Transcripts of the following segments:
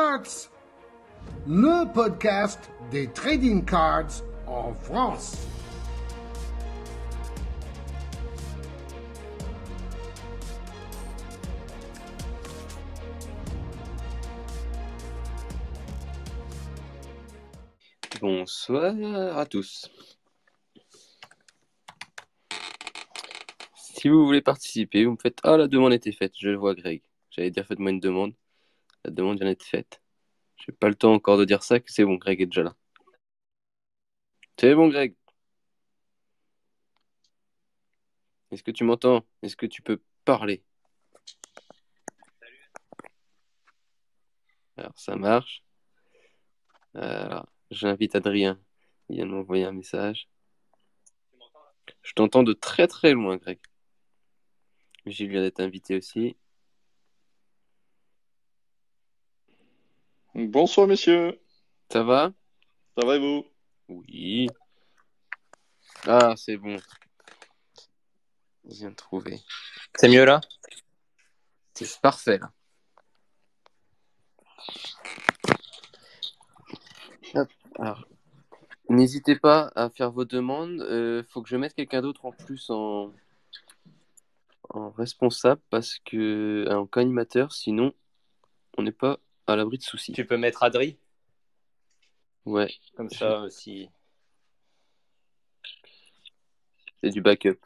Cards, le podcast des trading cards en France. Bonsoir à tous. Si vous voulez participer, vous me faites... Ah, la demande était faite, je le vois Greg. J'allais dire faites-moi une demande. La demande vient d'être faite. J'ai pas le temps encore de dire ça, que c'est bon, Greg est déjà là. C'est bon, Greg. Est-ce que tu m'entends? Est-ce que tu peux parler? Alors, ça marche. Alors, j'invite Adrien. Il vient de m'envoyer un message. Je t'entends de très très loin, Greg. Gilles vient d'être invité aussi. Bonsoir messieurs, Ça va? ça va et vous? Oui. Ah, c'est bon. Je viens de trouver. C'est mieux là? C'est parfait là. Hop. Alors, n'hésitez pas à faire vos demandes. Faut que je mette quelqu'un d'autre en plus en responsable parce que en co-animateur, sinon on n'est pas à l'abri de soucis. Tu peux mettre Adri? Ouais. Comme ça aussi. C'est du backup.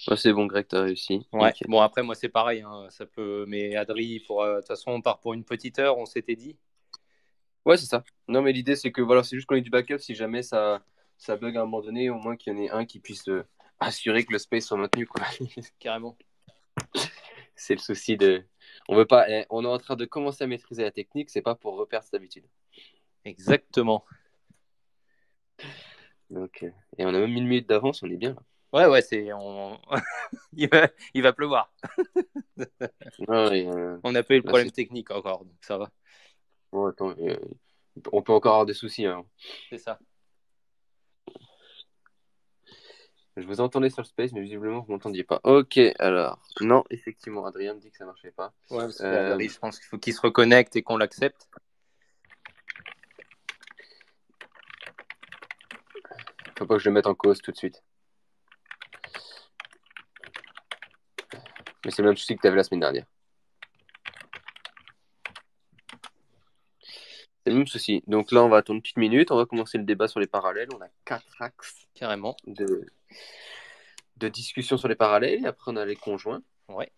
Ouais, c'est bon, Greg, t'as réussi. Ouais. Nickel. Bon après moi c'est pareil, hein, ça peut. Mais Adri, pour de toute façon on part pour une petite heure, on s'était dit. Ouais, c'est ça. Non, mais l'idée c'est que voilà, c'est juste qu'on ait du backup si jamais ça bug à un moment donné, au moins qu'il y en ait un qui puisse assurer que le space soit maintenu, quoi. Carrément. C'est le souci de. On veut pas. On est en train de commencer à maîtriser la technique, c'est pas pour reperdre cette habitude. Exactement. Donc, et on a même 1 minute d'avance, on est bien là. Ouais, c'est. il va pleuvoir. On n'a pas eu le problème technique encore, donc ça va. Bon, attends, on peut encore avoir des soucis. Hein. C'est ça. Je vous entendais sur le space, mais visiblement vous m'entendiez pas. Ok, alors. Non, effectivement, Adrien me dit que ça marchait pas. Ouais, parce qu'Adri, je pense qu'il faut qu'il se reconnecte et qu'on l'accepte. Faut pas que je le mette en cause tout de suite. Mais c'est le même souci que tu avais la semaine dernière. C'est le même souci. Donc là, on va attendre une petite minute. On va commencer le débat sur les parallèles. On a 4 axes. Carrément. De discussion sur les parallèles. Et après, on a les conjoints. Ouais.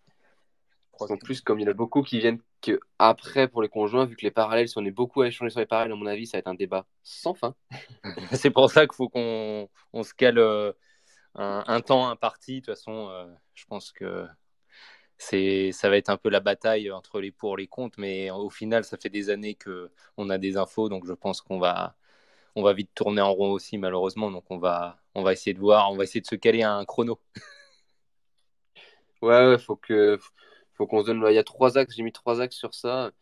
En plus, comme il y en a beaucoup qui viennent que après pour les conjoints, vu que les parallèles, si on est beaucoup à échanger sur les parallèles, à mon avis, ça va être un débat sans fin. C'est pour ça qu'il faut qu'on se cale un temps imparti. De toute façon, je pense que ça va être un peu la bataille entre les pour et les contre, mais au final, ça fait des années qu'on a des infos, donc je pense qu'on va vite tourner en rond aussi, malheureusement. Donc on va essayer de voir, on va essayer de se caler un chrono. Ouais, faut qu'on se donne. Il y a 3 axes, j'ai mis 3 axes sur ça.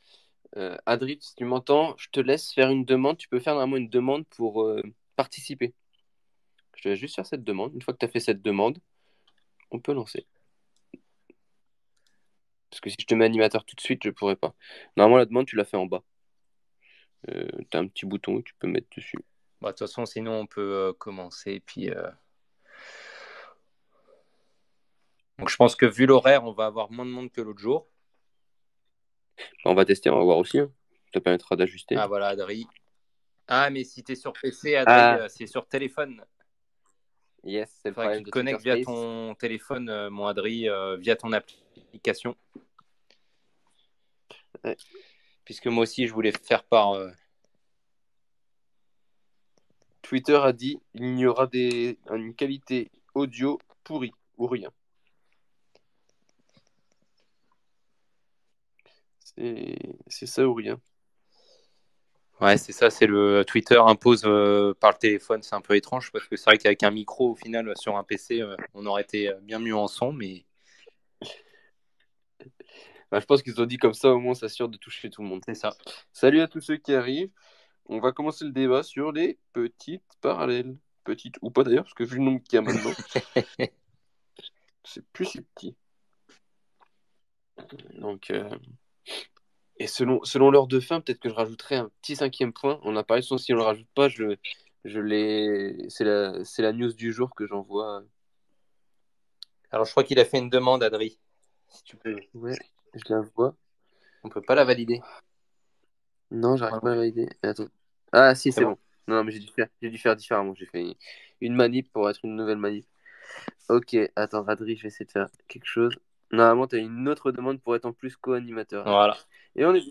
Adri, si tu m'entends, je te laisse faire une demande. Tu peux faire normalement une demande pour participer. Je te laisse juste faire cette demande. Une fois que tu as fait cette demande, on peut lancer. Parce que si je te mets animateur tout de suite, je pourrais pas. Normalement, la demande, tu l'as fait en bas. Tu as un petit bouton que tu peux mettre dessus. De toute façon, sinon, on peut commencer. Puis, donc, je pense que vu l'horaire, on va avoir moins de monde que l'autre jour. On va tester, on va voir aussi. Hein. Ça permettra d'ajuster. Ah, voilà, Adri. Ah, mais si tu es sur PC, Adri, c'est sur téléphone. Yes, c'est le Faudrait problème que tu de te connectes Twitter via Space. ton téléphone, mon Adri, via ton application. Ouais. Puisque moi aussi, je voulais faire par... Twitter a dit il y aura une qualité audio pourrie ou rien. C'est ça ou rien. Ouais, c'est ça, c'est le Twitter impose par le téléphone, c'est un peu étrange parce que c'est vrai qu'avec un micro, au final, sur un PC, on aurait été bien mieux en son, mais... Je pense qu'ils ont dit comme ça, au moins, ça assure de toucher tout le monde. C'est ça. Salut à tous ceux qui arrivent. On va commencer le débat sur les petites parallèles. Petites ou pas d'ailleurs, parce que vu le nombre qu'il y a maintenant, c'est plus si petit. Donc, et selon l'heure de fin, peut-être que je rajouterai un petit 5e point. On a parlé de son, si on le rajoute pas, c'est la news du jour que j'envoie. Alors, je crois qu'il a fait une demande, Adri. Si tu peux. Ouais, je la vois. On peut pas la valider. Non, j'arrive pas à valider. Attends. Ah, si, c'est bon. bon. Non, mais j'ai dû faire différemment. J'ai fait une manip pour être une nouvelle manip. Ok, attends, Adri, je vais essayer de faire quelque chose. Normalement, tu as une autre demande pour être en plus co-animateur. Voilà. Et on est.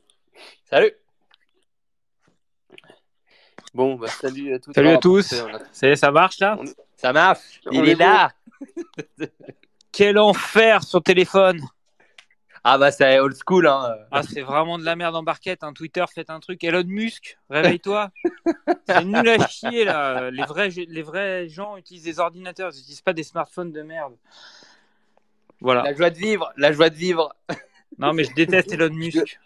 Salut. Bon, bah, salut à tous. Salut à tous. Ça marche là? Ça marche. On Il est est là. Quel enfer sur téléphone. Ah bah c'est old school hein. Ah, c'est vraiment de la merde en barquette. Hein. Twitter, faites un truc. Elon Musk, réveille-toi. C'est nul à chier là. Les vrais gens utilisent des ordinateurs. Ils n'utilisent pas des smartphones de merde. Voilà. La joie de vivre. La joie de vivre. Non mais je déteste Elon Musk.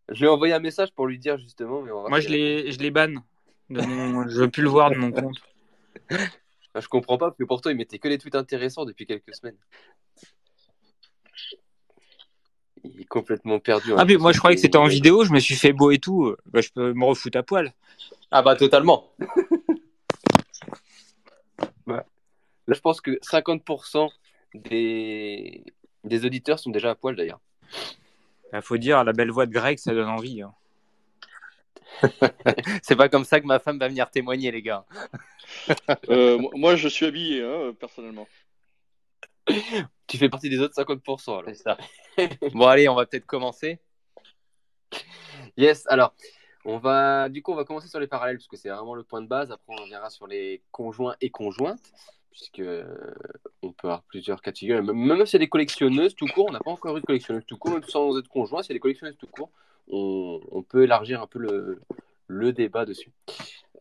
Je lui ai envoyé un message pour lui dire justement. Mais on va Moi je les banne. Je veux plus le voir de mon compte. Je comprends pas parce que pour toi il mettait que des tweets intéressants depuis quelques semaines. Il est complètement perdu. Ah mais moi je croyais que c'était en vidéo. Je me suis fait beau et tout. Bah, je peux me refoutre à poil. Ah bah totalement. Là je pense que 50% des auditeurs sont déjà à poil d'ailleurs. Il faut dire, la belle voix de Greg, ça donne envie. Hein. C'est pas comme ça que ma femme va venir témoigner, les gars. Moi, je suis habillé, hein, personnellement. Tu fais partie des autres 50%. Alors. C'est ça. Bon, allez, on va peut-être commencer. Yes, alors, on va commencer sur les parallèles, parce que c'est vraiment le point de base. Après, on reviendra sur les conjoints et conjointes, puisque on peut avoir plusieurs catégories. Même si c'est des collectionneuses tout court, on n'a pas encore eu de collectionneuse tout court, même sans être conjoint, si c'est des collectionneuses tout court, on peut élargir un peu le débat dessus.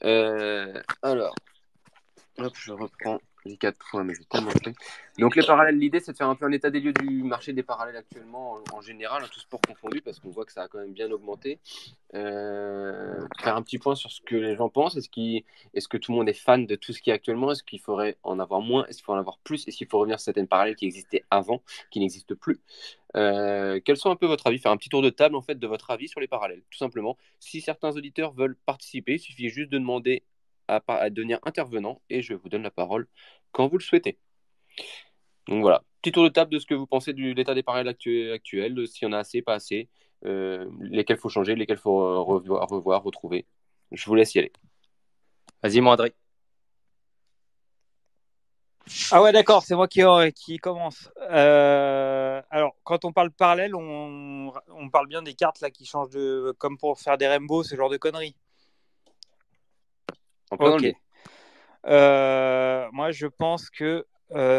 Alors, hop, je reprends les 4 points, mais j'ai tellement fait. Donc les parallèles, l'idée c'est de faire un peu un état des lieux du marché des parallèles actuellement en général, tout sport confondu, parce qu'on voit que ça a quand même bien augmenté. Faire un petit point sur ce que les gens pensent. Est-ce que tout le monde est fan de tout ce qui est actuellement? Est-ce qu'il faudrait en avoir moins? Est-ce qu'il faut en avoir plus? Est-ce qu'il faut revenir sur certaines parallèles qui existaient avant, qui n'existent plus? Quels sont un peu votre avis? Faire un petit tour de table en fait de votre avis sur les parallèles, tout simplement. Si certains auditeurs veulent participer, il suffit juste de demander à devenir intervenant et je vous donne la parole quand vous le souhaitez. Donc voilà, petit tour de table de ce que vous pensez de l'état des parallèles actuels, s'il y en a assez, pas assez, lesquels faut changer, lesquels faut revoir, retrouver. Je vous laisse y aller. Vas-y, mon Adrien. Ah ouais, d'accord, c'est moi qui commence. Alors, quand on parle parallèle, on parle bien des cartes là qui changent comme pour faire des rainbows, ce genre de conneries. Ok. Moi, je pense que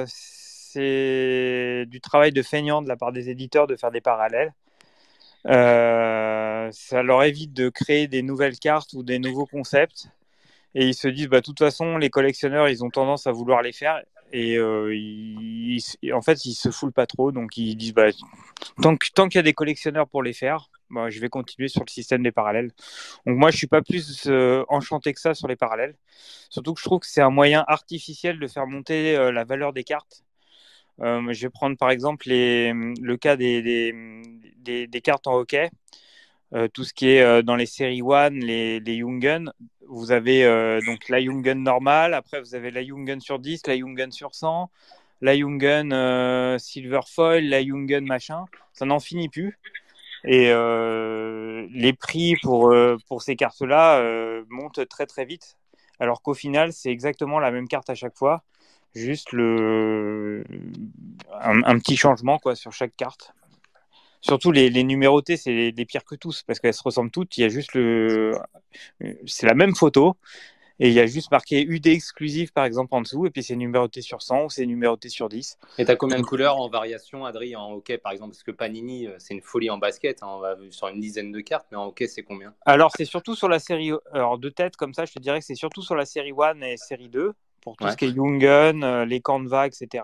c'est du travail de feignant de la part des éditeurs de faire des parallèles. Ça leur évite de créer des nouvelles cartes ou des nouveaux concepts. Et ils se disent, de toute façon, les collectionneurs, ils ont tendance à vouloir les faire. Et en fait, ils se foulent pas trop. Donc, ils disent, tant qu'il y a des collectionneurs pour les faire, je vais continuer sur le système des parallèles. Donc, moi, je suis pas plus enchanté que ça sur les parallèles. Surtout que je trouve que c'est un moyen artificiel de faire monter la valeur des cartes. Je vais prendre par exemple le cas des cartes en hockey. Tout ce qui est dans les séries One, les Young Guns, vous avez donc la Young Gun normale, après vous avez la Young Gun sur 10, la Young Gun sur 100, la Young Gun Silver Foil, la Young Gun machin, ça n'en finit plus. Et les prix pour ces cartes-là montent très très vite, alors qu'au final c'est exactement la même carte à chaque fois, juste un petit changement quoi, sur chaque carte. Surtout les numérotées, c'est les pires que tous, parce qu'elles se ressemblent toutes. Il y a juste c'est la même photo, et il y a juste marqué UD exclusive, par exemple, en dessous, et puis c'est numéroté sur 100 ou c'est numéroté sur 10. Et tu as combien de couleurs en variation, Adri, en hockey, par exemple? Parce que Panini, c'est une folie en basket, hein, on va sur une dizaine de cartes, mais en hockey, c'est combien? Alors, c'est surtout sur la série... Alors, de tête, comme ça, je te dirais que c'est surtout sur la série 1 et série 2, pour tout ce qui est Young Gun, les Canva, etc.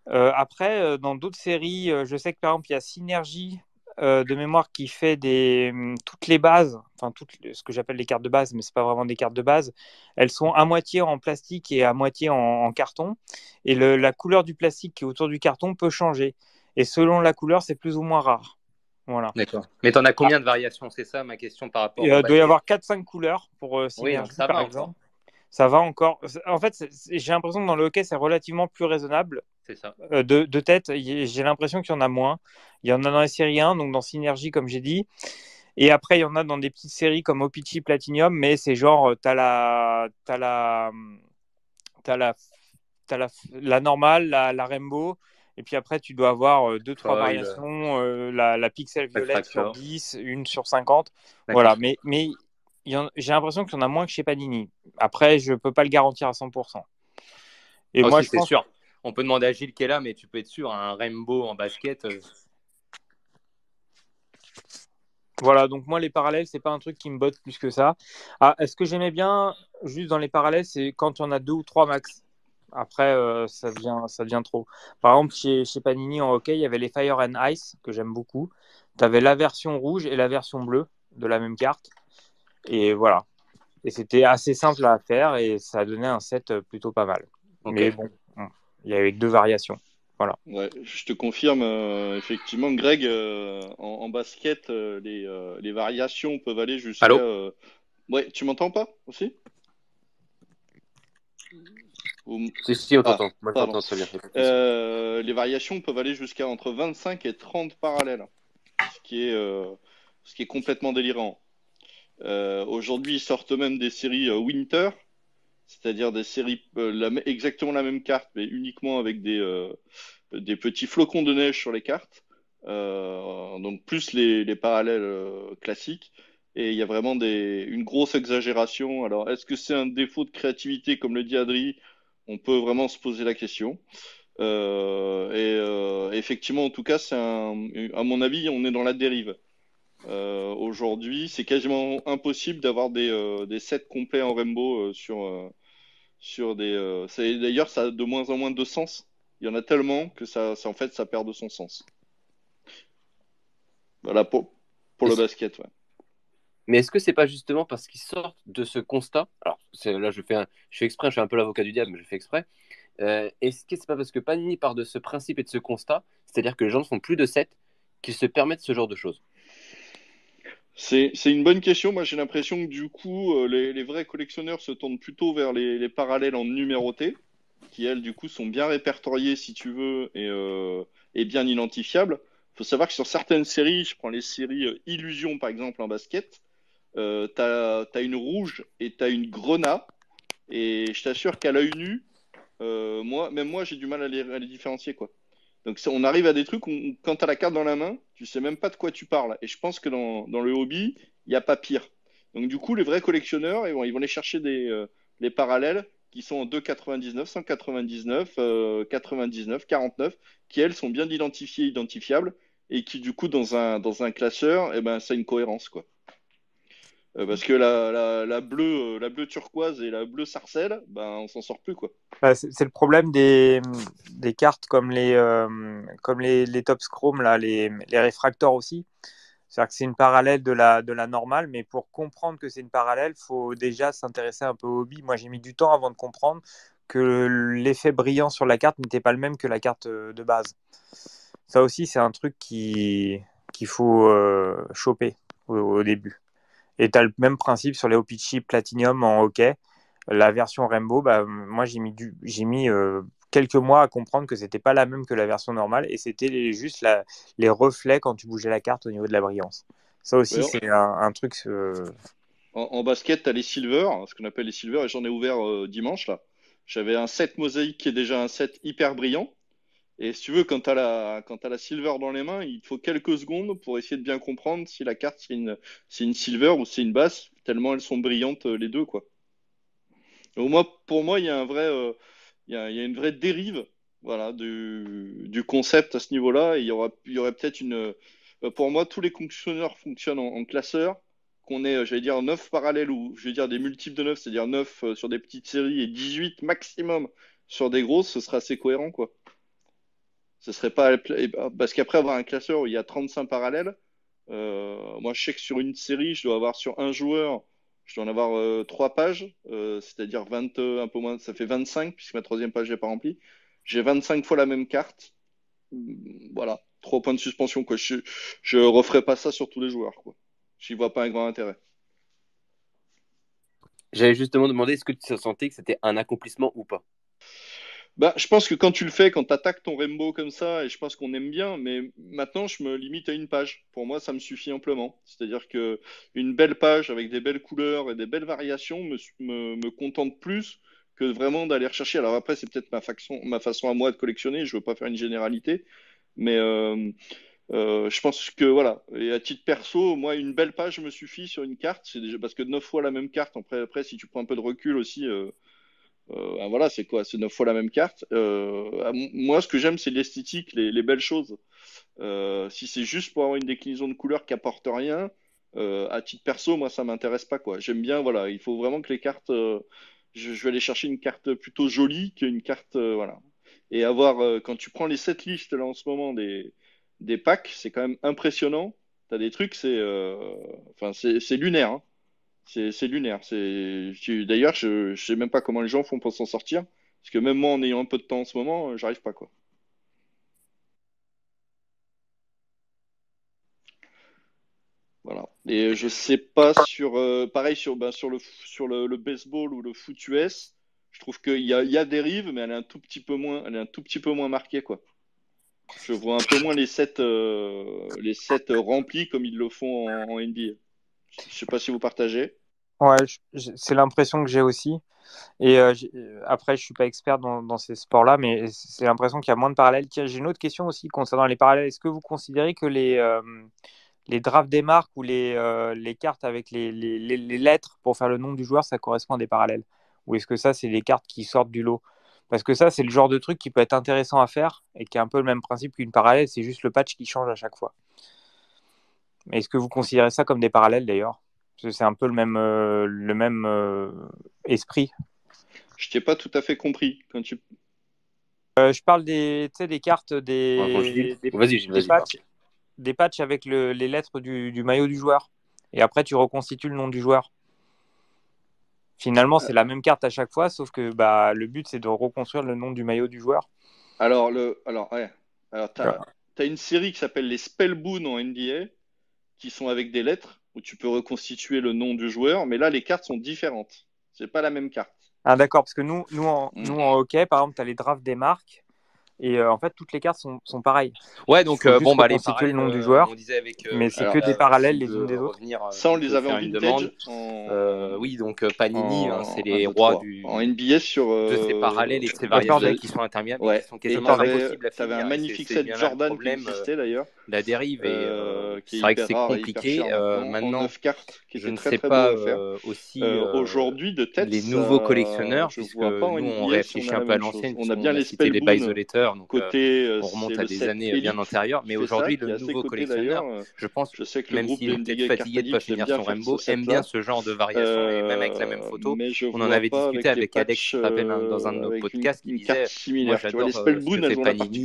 Après, dans d'autres séries, je sais que par exemple, il y a Synergie de mémoire qui fait toutes les bases, enfin ce que j'appelle les cartes de base, mais c'est pas vraiment des cartes de base. Elles sont à moitié en plastique et à moitié en carton. Et la couleur du plastique qui est autour du carton peut changer. Et selon la couleur, c'est plus ou moins rare. Voilà. D'accord. Mais tu en as combien de variations? C'est ça ma question par rapport Il au doit y basket. avoir 4-5 couleurs pour Oui, donc Synergie, ça par va exemple. encore. Ça va encore. En fait, j'ai l'impression que dans le hockey, c'est relativement plus raisonnable. C'est ça. De tête, j'ai l'impression qu'il y en a moins. Il y en a dans les séries 1, donc dans Synergie, comme j'ai dit. Et après, il y en a dans des petites séries comme Opichi Platinum, mais c'est genre, la normale, la Rainbow, et puis après, tu dois avoir 2-3 Foil, variations, la Pixel Violette sur Refractor. 10, une sur 50. D'accord. Voilà, mais j'ai l'impression qu'il y en a moins que chez Panini. Après, je ne peux pas le garantir à 100%. Et Ah, moi, si, je c'est pense. sûr. On peut demander à Gilles qui est là, mais tu peux être sûr, un Rainbow en basket. Voilà, donc moi, les parallèles, c'est pas un truc qui me botte plus que ça. Ah, est-ce que j'aimais bien, juste dans les parallèles, c'est quand il y en a 2 ou 3 max. Après, ça devient trop. Par exemple, chez Panini en hockey, il y avait les Fire and Ice, que j'aime beaucoup. Tu avais la version rouge et la version bleue de la même carte. Et voilà. Et c'était assez simple à faire et ça donnait un set plutôt pas mal. Ok. Mais bon, il y avait que 2 variations. Voilà. Ouais, je te confirme, effectivement, Greg, en basket, les variations peuvent aller jusqu'à. Allô? Ouais, tu m'entends pas aussi? Si, on Ah, t'entend. Moi, je pardon. t'entends très bien. Les variations peuvent aller jusqu'à entre 25 et 30 parallèles, ce qui est complètement délirant. Aujourd'hui, ils sortent même des séries Winter, c'est-à-dire des séries exactement la même carte, mais uniquement avec des petits flocons de neige sur les cartes. Donc plus les parallèles classiques. Et il y a vraiment une grosse exagération. Alors, est-ce que c'est un défaut de créativité, comme le dit Adri? On peut vraiment se poser la question. Effectivement, en tout cas, à mon avis, on est dans la dérive. Aujourd'hui, c'est quasiment impossible d'avoir des sets complets en Rainbow sur des. D'ailleurs, ça a de moins en moins de sens. Il y en a tellement que en fait, ça perd de son sens. Voilà pour le basket. Ouais. Mais est-ce que c'est pas justement parce qu'ils sortent de ce constat? Alors, là, je fais exprès, je fais un peu l'avocat du diable, mais je fais exprès. Est-ce que c'est pas parce que Panini part de ce principe et de ce constat, c'est-à-dire que les gens ne font plus de 7, qu'ils se permettent ce genre de choses? C'est une bonne question. Moi, j'ai l'impression que du coup, les vrais collectionneurs se tournent plutôt vers les parallèles en numéroté, qui elles, du coup, sont bien répertoriées, si tu veux, et bien identifiables. Il faut savoir que sur certaines séries, je prends les séries Illusion, par exemple, en basket, t'as une rouge et t'as une grenat. Et je t'assure qu'à l'œil nu, même moi, j'ai du mal à les différencier, quoi. Donc on arrive à des trucs où quand tu as la carte dans la main, tu sais même pas de quoi tu parles. Et je pense que dans le hobby, il n'y a pas pire. Donc du coup, les vrais collectionneurs, ils vont aller chercher les parallèles qui sont en 2,99, 199, 99, 49, qui elles sont bien identifiées, identifiables, et qui du coup dans un classeur, eh ben, ça a une cohérence, quoi. Parce que la bleue turquoise et la bleue sarcelle, ben on s'en sort plus, quoi. Bah, c'est le problème des cartes comme les Top Chrome, là, les réfractors aussi. C'est-à-dire que c'est une parallèle de la normale, mais pour comprendre que c'est une parallèle, il faut déjà s'intéresser un peu au hobby. Moi, j'ai mis du temps avant de comprendre que l'effet brillant sur la carte n'était pas le même que la carte de base. Ça aussi, c'est un truc qu'il faut choper au début. Et tu as le même principe sur les Opichi Platinum en hockey. La version Rainbow, bah, moi j'ai mis quelques mois à comprendre que c'était pas la même que la version normale et c'était juste les reflets quand tu bougeais la carte au niveau de la brillance. Ça aussi, Ouais, c'est un truc. en basket, tu as les silver, ce qu'on appelle les silver, et j'en ai ouvert dimanche là. J'avais un set mosaïque qui est déjà un set hyper brillant. Et si tu veux, quand t'as la silver dans les mains, il te faut quelques secondes pour essayer de bien comprendre si la carte c'est une silver ou c'est une basse, tellement elles sont brillantes les deux, quoi. Pour moi, il y a il y a une vraie dérive, voilà, du concept à ce niveau-là. Et il y aurait peut-être pour moi, tous les collectionneurs fonctionnent en classeur, qu'on ait, j'allais dire, 9 parallèles ou, je vais dire, des multiples de 9, c'est-à-dire 9 sur des petites séries et 18 maximum sur des grosses, ce serait assez cohérent, quoi. Ce serait pas, parce qu'après avoir un classeur où il y a 35 parallèles, moi, je sais que sur une série, je dois avoir sur un joueur, je dois en avoir 3 pages, c'est-à-dire 20, un peu moins, ça fait 25, puisque ma troisième page n'est pas remplie. J'ai 25 fois la même carte, voilà, 3 points de suspension, quoi. Je referai pas ça sur tous les joueurs, quoi. J'y vois pas un grand intérêt. J'avais justement demandé est-ce que tu sentais que c'était un accomplissement ou pas. Bah, je pense que quand tu le fais, quand tu attaques ton Rainbow comme ça, et je pense qu'on aime bien, mais maintenant je me limite à une page. Pour moi, ça me suffit amplement. C'est-à-dire que une belle page avec des belles couleurs et des belles variations me contente plus que vraiment d'aller rechercher. Alors après, c'est peut-être ma façon à moi de collectionner. Je veux pas faire une généralité, mais je pense que voilà. Et à titre perso, moi, une belle page me suffit sur une carte. C'est déjà parce que 9 fois la même carte. Après, si tu prends un peu de recul aussi. Ah, voilà, c'est quoi? C'est 9 fois la même carte. Moi, ce que j'aime, c'est l'esthétique, les belles choses. Si c'est juste pour avoir une déclinaison de couleurs qui apporte rien, à titre perso, moi, ça m'intéresse pas, quoi. J'aime bien, voilà, il faut vraiment que les cartes. Je vais aller chercher une carte plutôt jolie qu'une carte, voilà. Et avoir, quand tu prends les 7 listes là en ce moment des packs, c'est quand même impressionnant. T'as des trucs, enfin, c'est lunaire, hein. C'est lunaire. D'ailleurs, je sais même pas comment les gens font pour s'en sortir. Parce que même moi, en ayant un peu de temps en ce moment, j'arrive pas, quoi. Voilà. Et je sais pas pareil sur le baseball ou le foot US, je trouve qu'il y a des rives, mais elle est un tout petit peu moins marquée, quoi. Je vois un peu moins les sets remplis comme ils le font en NBA. Je sais pas si vous partagez. Ouais, c'est l'impression que j'ai aussi. Et après, je suis pas expert dans ces sports-là, mais c'est l'impression qu'il y a moins de parallèles. Tiens, j'ai une autre question aussi concernant les parallèles. Est-ce que vous considérez que les drafts des marques ou les cartes avec les lettres pour faire le nom du joueur, ça correspond à des parallèles? Ou est-ce que ça, c'est les cartes qui sortent du lot? Parce que ça, c'est le genre de truc qui peut être intéressant à faire et qui est un peu le même principe qu'une parallèle, c'est juste le patch qui change à chaque fois. Mais est-ce que vous considérez ça comme des parallèles d'ailleurs? Parce que c'est un peu le même esprit. Je t'ai pas tout à fait compris quand tu. Je parle tu sais, des cartes, Vas-y, Gilles, vas-y. des patchs avec les lettres du maillot du joueur. Et après, tu reconstitues le nom du joueur. Finalement, c'est la même carte à chaque fois, sauf que le but, c'est de reconstruire le nom du maillot du joueur. Alors, ouais. Alors, t'as une série qui s'appelle les Spellbound en NBA, qui sont avec des lettres, où tu peux reconstituer le nom du joueur, mais là, les cartes sont différentes. C'est pas la même carte. Ah, d'accord, parce que nous en hockey, par exemple, tu as les drafts des marques, et en fait, toutes les cartes sont pareilles. Ouais, donc les parallèles, le nom du joueur, on disait avec, mais c'est que des parallèles les unes des autres. Ça, on les avait en vintage. Oui, donc Panini, c'est les rois en NBA de ces parallèles et de ces variations qui sont interminables, ouais. qui sont quasiment impossibles à finir. T'avais un magnifique set Jordan qui existait d'ailleurs. La dérive c'est vrai que c'est compliqué. Maintenant, je ne sais pas aussi aujourd'hui de tête les nouveaux collectionneurs, puisque nous on réfléchit un peu à l'ancienne, on a bien les Spellbound, les Isolators, donc côté, on remonte à des années bien antérieures. Mais aujourd'hui, le nouveau collectionneur, je pense, même s'il est peut-être fatigué de ne pas finir son Rainbow, aime bien ce genre de variation, et même avec la même photo. On en avait discuté avec Alex, je me rappelle, dans un de nos podcasts, qui disait moi j'adore ce que fait Panini.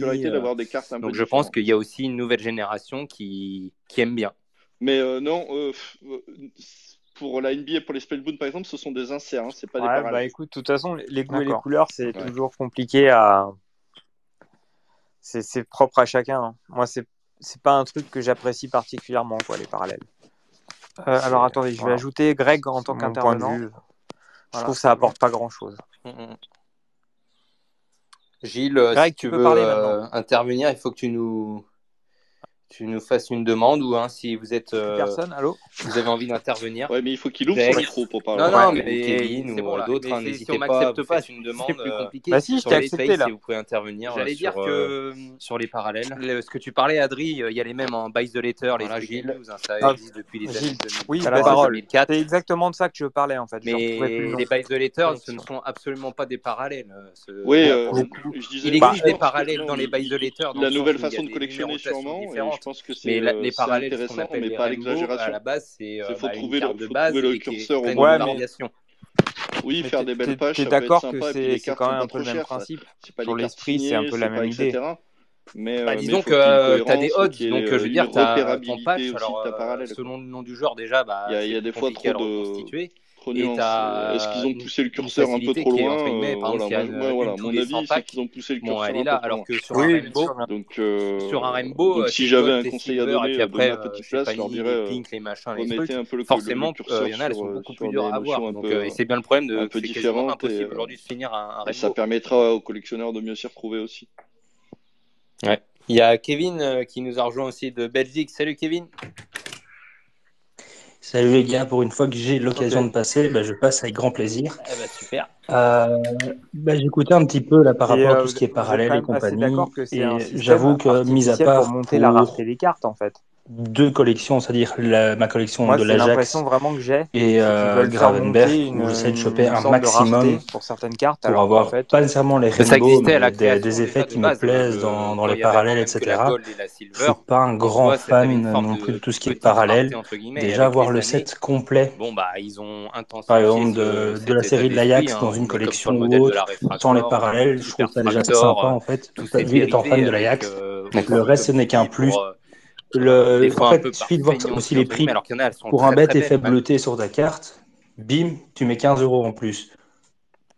Donc je pense qu'il y a aussi une nouvelle génération qui aime bien. Mais non, pour la NBA, pour les Spellbound par exemple, ce sont des inserts, hein, c'est pas des parallèles. Écoute, de toute façon, les goûts et les couleurs, c'est toujours compliqué à. C'est propre à chacun. Hein. Moi, c'est pas un truc que j'apprécie particulièrement, quoi, les parallèles. Alors attendez, je vais ajouter Greg en tant qu'intervenant. Je trouve que ça apporte pas grand-chose. Gilles, Greg, si tu veux intervenir, il faut que tu nous fasses une demande ou si vous êtes personne, allô, vous avez envie d'intervenir. Ouais, mais il faut qu'il ouvre son micro pour parler. Non, mais Kevin ou d'autres, n'hésitez pas. Vous faites une demande. C'est plus compliqué. Bah si, je t'ai accepté là. Si vous pouvez intervenir. J'allais dire que sur les parallèles. Ce que tu parlais, Adri, il y a les mêmes en Buy the Letter, les Gilles. Ça existe depuis les années 2000. Oui, la parole. 2004. C'est exactement de ça que je parlais en fait. Mais les Buy the Letter, ce ne sont absolument pas des parallèles. Oui, il existe des parallèles dans les Buy the Letter. La nouvelle façon de collectionner sûrement. Je pense que c'est les parallèles, ce qu'on appelle mais les pas Rainbow, l'exagération. à la base, c'est faut trouver une carte de base le et qui est curseur pleine au de moins. variations. Oui, faire des belles pages, t'es ça peut être d'accord sympa, que c'est quand même un peu le même principe. Sur l'esprit, c'est un peu la même idée. Mais disons que tu as des odds, donc je veux dire, tu as ton patch. Alors, selon le nom du joueur, déjà, il y a des fois trop de reconstituer. Autre et nuance. Est-ce qu'ils ont poussé le une curseur un peu facilité trop qui est, loin? entre guillemets, par exemple, Voilà, s'il y en moi, a voilà, une tous mon les 100 avis, c'est packs, qu'ils ont poussé le bon, curseur elle est un là. peu trop Alors loin. que sur un Oui, bien Rainbow, sûr, bien t'es Si j'avais gold, un t'es conseil à silver, et puis donner de après, ma petite chez place, je leur Shiny, dirais les pinks, les machins, les remettez trucs, un peu le forcément, curseur il y en a, elles sont beaucoup sur plus des dures à avoir. notions Donc, et c'est bien le problème un de que peu c'est quasiment différentes impossible aujourd'hui de finir un et ça Rainbow. permettra aux collectionneurs de mieux s'y retrouver aussi. Ouais. Il y a Kevin qui nous a rejoint aussi de Belgique. Salut Kevin. Salut les gars, pour une fois que j'ai l'occasion Ok. de passer, je passe avec grand plaisir. Eh ben, super. J'écoutais un petit peu là par Et rapport à tout ce qui est vous êtes parallèle quand et même assez d'accord compagnie, que c'est un et système j'avoue que mis à artificiel pour part monter la rareté pour des cartes, en fait. 2 collections, c'est-à-dire ma collection Moi, de c'est l'impression l'Ajax vraiment que j'ai, et c'est qu'ils veulent faire monter Gravenberg, où j'essaie de choper une un sorte de rareté maximum pour certaines cartes, pour alors qu'en avoir fait, pas nécessairement les Mais ça rainbows, existait à mais la création des effets déjà de qui me base. plaisent dans Quand les il y avait avant parallèles, même que la etc. gold et la Je suis silver, pas un en grand soi, ça avait une fan forme non plus de de tout ce qui est petite rareté, parallèle. entre guillemets. Et Déjà, avec avoir les le années, set complet, bon, bah, ils ont par intensifié exemple, de la cet état série de d'esprit, l'Ajax hein. dans une On est comme sur collection le ou modèle de la autre, sans les Refractor ou du parallèles, je trouve ça déjà assez Superfractor, sympa en fait, tous ces vu étant fan dérivés de avec l'Ajax. Le aussi, reste, ce comme n'est tu qu'un dis, plus. des En fois un fait, peu il par suffit de voir aussi feignantise, les entre guillemets, prix. alors qu'il y en a, elles sont Pour un très très bête belles. effet bleuté sur ta carte, bim, tu mets 15 euros en plus.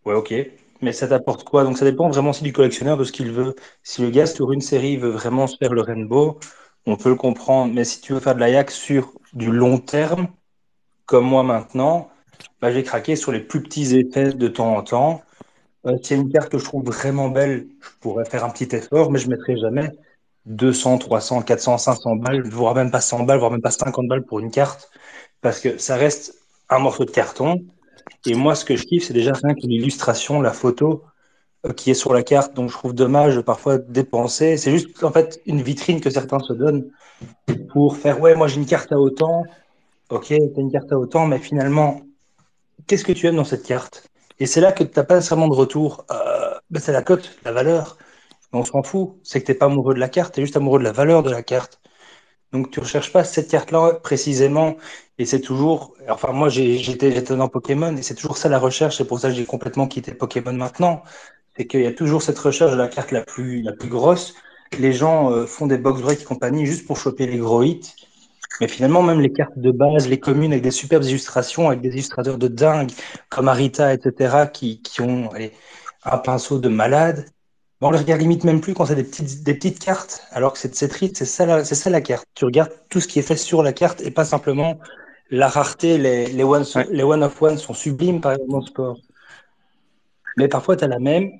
Ouais, ok. Mais ça t'apporte quoi? Donc ça dépend vraiment aussi du collectionneur, de ce qu'il veut. Si le gars sur une série veut vraiment se faire le rainbow, on peut le comprendre. Mais si tu veux faire de l'Ajax sur du long terme, comme moi maintenant, j'ai craqué sur les plus petits effets de temps en temps. C'est une carte que je trouve vraiment belle. Je pourrais faire un petit effort, mais je ne mettrai jamais 200, 300, 400, 500 balles, voire même pas 100 balles, voire même pas 50 balles pour une carte, parce que ça reste un morceau de carton. Et moi, ce que je kiffe, c'est déjà rien que l'illustration, la photo qui est sur la carte. Donc, je trouve dommage de parfois dépenser. C'est juste, en fait, une vitrine que certains se donnent pour faire, ouais, moi j'ai une carte à autant. Ok, t'as une carte à autant, mais finalement, qu'est-ce que tu aimes dans cette carte? Et c'est là que tu n'as pas nécessairement de retour. C'est la cote, la valeur. Mais on s'en fout. C'est que tu n'es pas amoureux de la carte, tu es juste amoureux de la valeur de la carte. Donc tu ne recherches pas cette carte-là précisément. Et c'est toujours. Enfin, moi, j'étais dans Pokémon et c'est toujours ça la recherche. C'est pour ça que j'ai complètement quitté Pokémon maintenant. C'est qu'il y a toujours cette recherche de la carte la plus grosse. Les gens font des box break et compagnie juste pour choper les gros hits. Mais finalement, même les cartes de base, les communes avec des superbes illustrations, avec des illustrateurs de dingue, comme Arita, etc., qui ont allez, un pinceau de malade, on les regarde limite même plus quand c'est des petites cartes, alors que c'est triste, c'est ça la carte. Tu regardes tout ce qui est fait sur la carte et pas simplement la rareté, Ouais. les one of one sont sublimes, par exemple, dans le sport. Mais parfois, tu as la même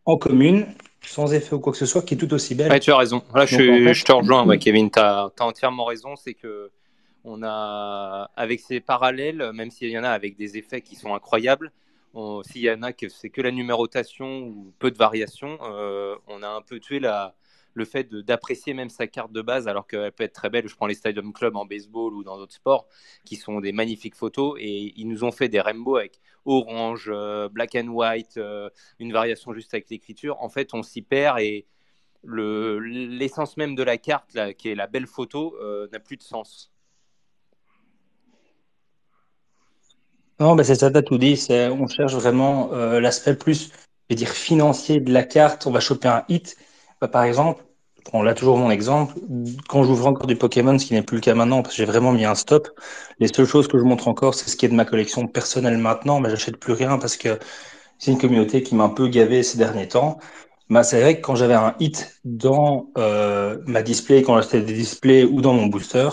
en commune, sans effet ou quoi que ce soit, qui est tout aussi belle. Ouais, tu as raison. Là, Donc, en fait, je te rejoins, ouais, Kevin. Tu as entièrement raison. C'est que on a, avec ces parallèles, même s'il y en a avec des effets qui sont incroyables, s'il y en a que c'est que la numérotation ou peu de variations, on a un peu tué le fait d'apprécier même sa carte de base, alors qu'elle peut être très belle. Je prends les Stadium Club en baseball ou dans d'autres sports, qui sont des magnifiques photos, et ils nous ont fait des rainbows avec orange, black and white, une variation juste avec l'écriture. En fait, on s'y perd et l'essence même de la carte, là, qui est la belle photo, n'a plus de sens. non, c'est ça, t'as tout dit. On cherche vraiment l'aspect plus, je vais dire, financier de la carte. On va choper un hit. Par exemple, je prends là toujours mon exemple. Quand j'ouvre encore du Pokémon, ce qui n'est plus le cas maintenant, parce que j'ai vraiment mis un stop, les seules choses que je montre encore, c'est ce qui est de ma collection personnelle maintenant, mais j'achète plus rien parce que c'est une communauté qui m'a un peu gavé ces derniers temps. C'est vrai que quand j'avais un hit dans ma display, quand j'achetais des displays ou dans mon booster,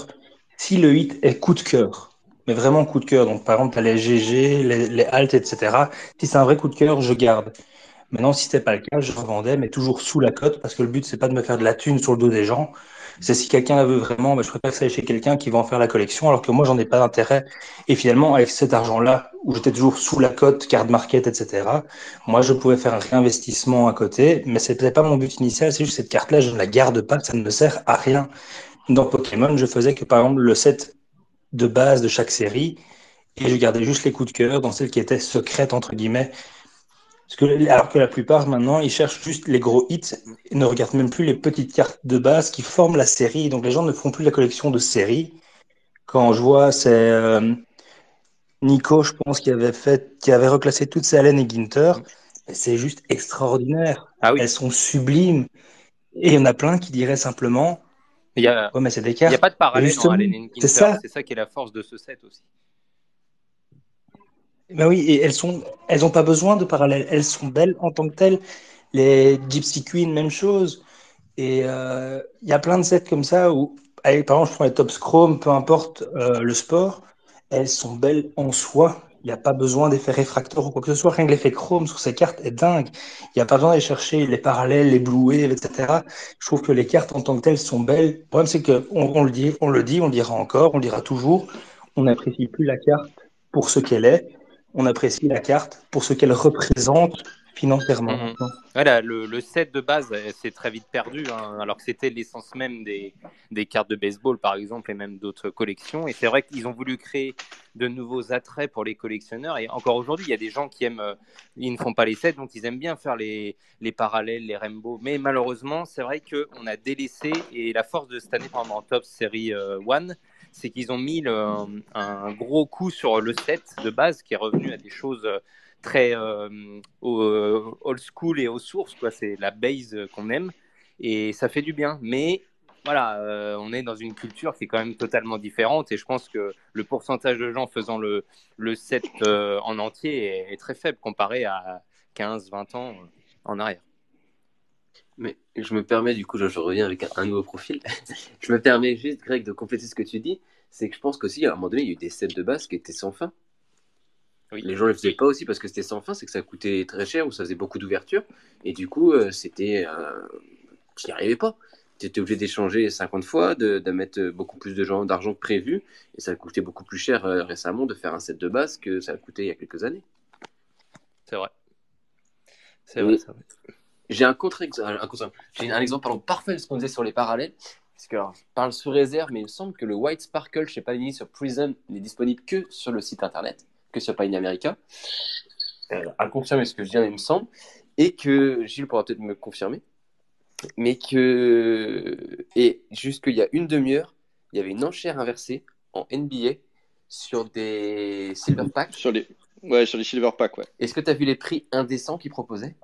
si le hit est coup de cœur, mais vraiment coup de cœur, donc par exemple, tu as les GG, les alt, etc. Si c'est un vrai coup de cœur, je garde. Maintenant, si c'était pas le cas, je revendais, mais toujours sous la cote, parce que le but, c'est pas de me faire de la thune sur le dos des gens. C'est si quelqu'un la veut vraiment, je préfère que ça aille chez quelqu'un qui va en faire la collection, alors que moi, j'en ai pas d'intérêt. Et finalement, avec cet argent-là, où j'étais toujours sous la cote, card market, etc., moi, je pouvais faire un réinvestissement à côté, mais c'était pas mon but initial, c'est juste cette carte-là, je ne la garde pas, ça ne me sert à rien. Dans Pokémon, je faisais que, par exemple, le set de base de chaque série, et je gardais juste les coups de cœur dans celles qui étaient secrètes, entre guillemets, alors que la plupart, maintenant, ils cherchent juste les gros hits et ne regardent même plus les petites cartes de base qui forment la série. Donc les gens ne font plus la collection de séries. Quand je vois, c'est Nico, je pense, qui avait reclassé toutes ses Allen et Ginter. C'est juste extraordinaire. Ah oui. Elles sont sublimes. Et il y en a plein qui diraient simplement, Il y a, ouais, mais c'est des il y a cartes. pas de Et parallèle en justement, Allen c'est Ginter. ça. C'est ça qui est la force de ce set aussi. Ben oui, et elles ont pas besoin de parallèles. Elles sont belles en tant que telles. Les Gypsy Queen, même chose. Et il y a plein de sets comme ça où, allez, par exemple, je prends les Topps Chrome, peu importe le sport, elles sont belles en soi. Il n'y a pas besoin d'effets réfracteurs ou quoi que ce soit. Rien que l'effet chrome sur ces cartes est dingue. Il n'y a pas besoin d'aller chercher les parallèles, les blue wave, etc. Je trouve que les cartes en tant que telles sont belles. Le problème, c'est qu'on on le dira encore, on le dira toujours. On n'apprécie plus la carte pour ce qu'elle est. On apprécie la carte pour ce qu'elle représente financièrement Mhm. maintenant. Voilà, le set de base s'est très vite perdu, hein, alors que c'était l'essence même des cartes de baseball, par exemple, et même d'autres collections. Et c'est vrai qu'ils ont voulu créer de nouveaux attraits pour les collectionneurs. Et encore aujourd'hui, il y a des gens qui aiment, ils ne font pas les sets, donc ils aiment bien faire les parallèles, les rainbows. Mais malheureusement, c'est vrai qu'on a délaissé, et la force de cette année, par exemple, en Top Série 1, c'est qu'ils ont mis un gros coup sur le set de base qui est revenu à des choses très old school et aux sources, quoi. C'est la base qu'on aime et ça fait du bien. Mais voilà, on est dans une culture qui est quand même totalement différente et je pense que le pourcentage de gens faisant le set en entier est très faible comparé à 15-20 ans en arrière. Mais je me permets, du coup, je reviens avec un nouveau profil. Je me permets juste, Greg, de compléter ce que tu dis. C'est que je pense qu'aussi, à un moment donné, il y a eu des sets de base qui étaient sans fin. Oui. Les gens ne le faisaient pas aussi parce que c'était sans fin, c'est que ça coûtait très cher ou ça faisait beaucoup d'ouverture. Et du coup, c'était. Tu n'y arrivais pas. Tu étais obligé d'échanger 50 fois, de mettre beaucoup plus d'argent que prévu. Et ça coûtait beaucoup plus cher récemment de faire un set de base que ça a coûté il y a quelques années. C'est vrai. C'est Et vrai, c'est vrai. j'ai j'ai un exemple parfait de ce qu'on disait sur les parallèles. Parce que alors, je parle sous réserve, mais il me semble que le White Sparkle chez Panini sur Prism n'est disponible que sur le site internet, que sur Panini America. À confirmer ce que je dis, il me semble. Et que Gilles pourra peut-être me confirmer. Mais que. Et juste qu'il y a une demi-heure, il y avait une enchère inversée en NBA sur des Silver Packs. Sur les Silver Pack, ouais. Est-ce que tu as vu les prix indécents qu'ils proposaient?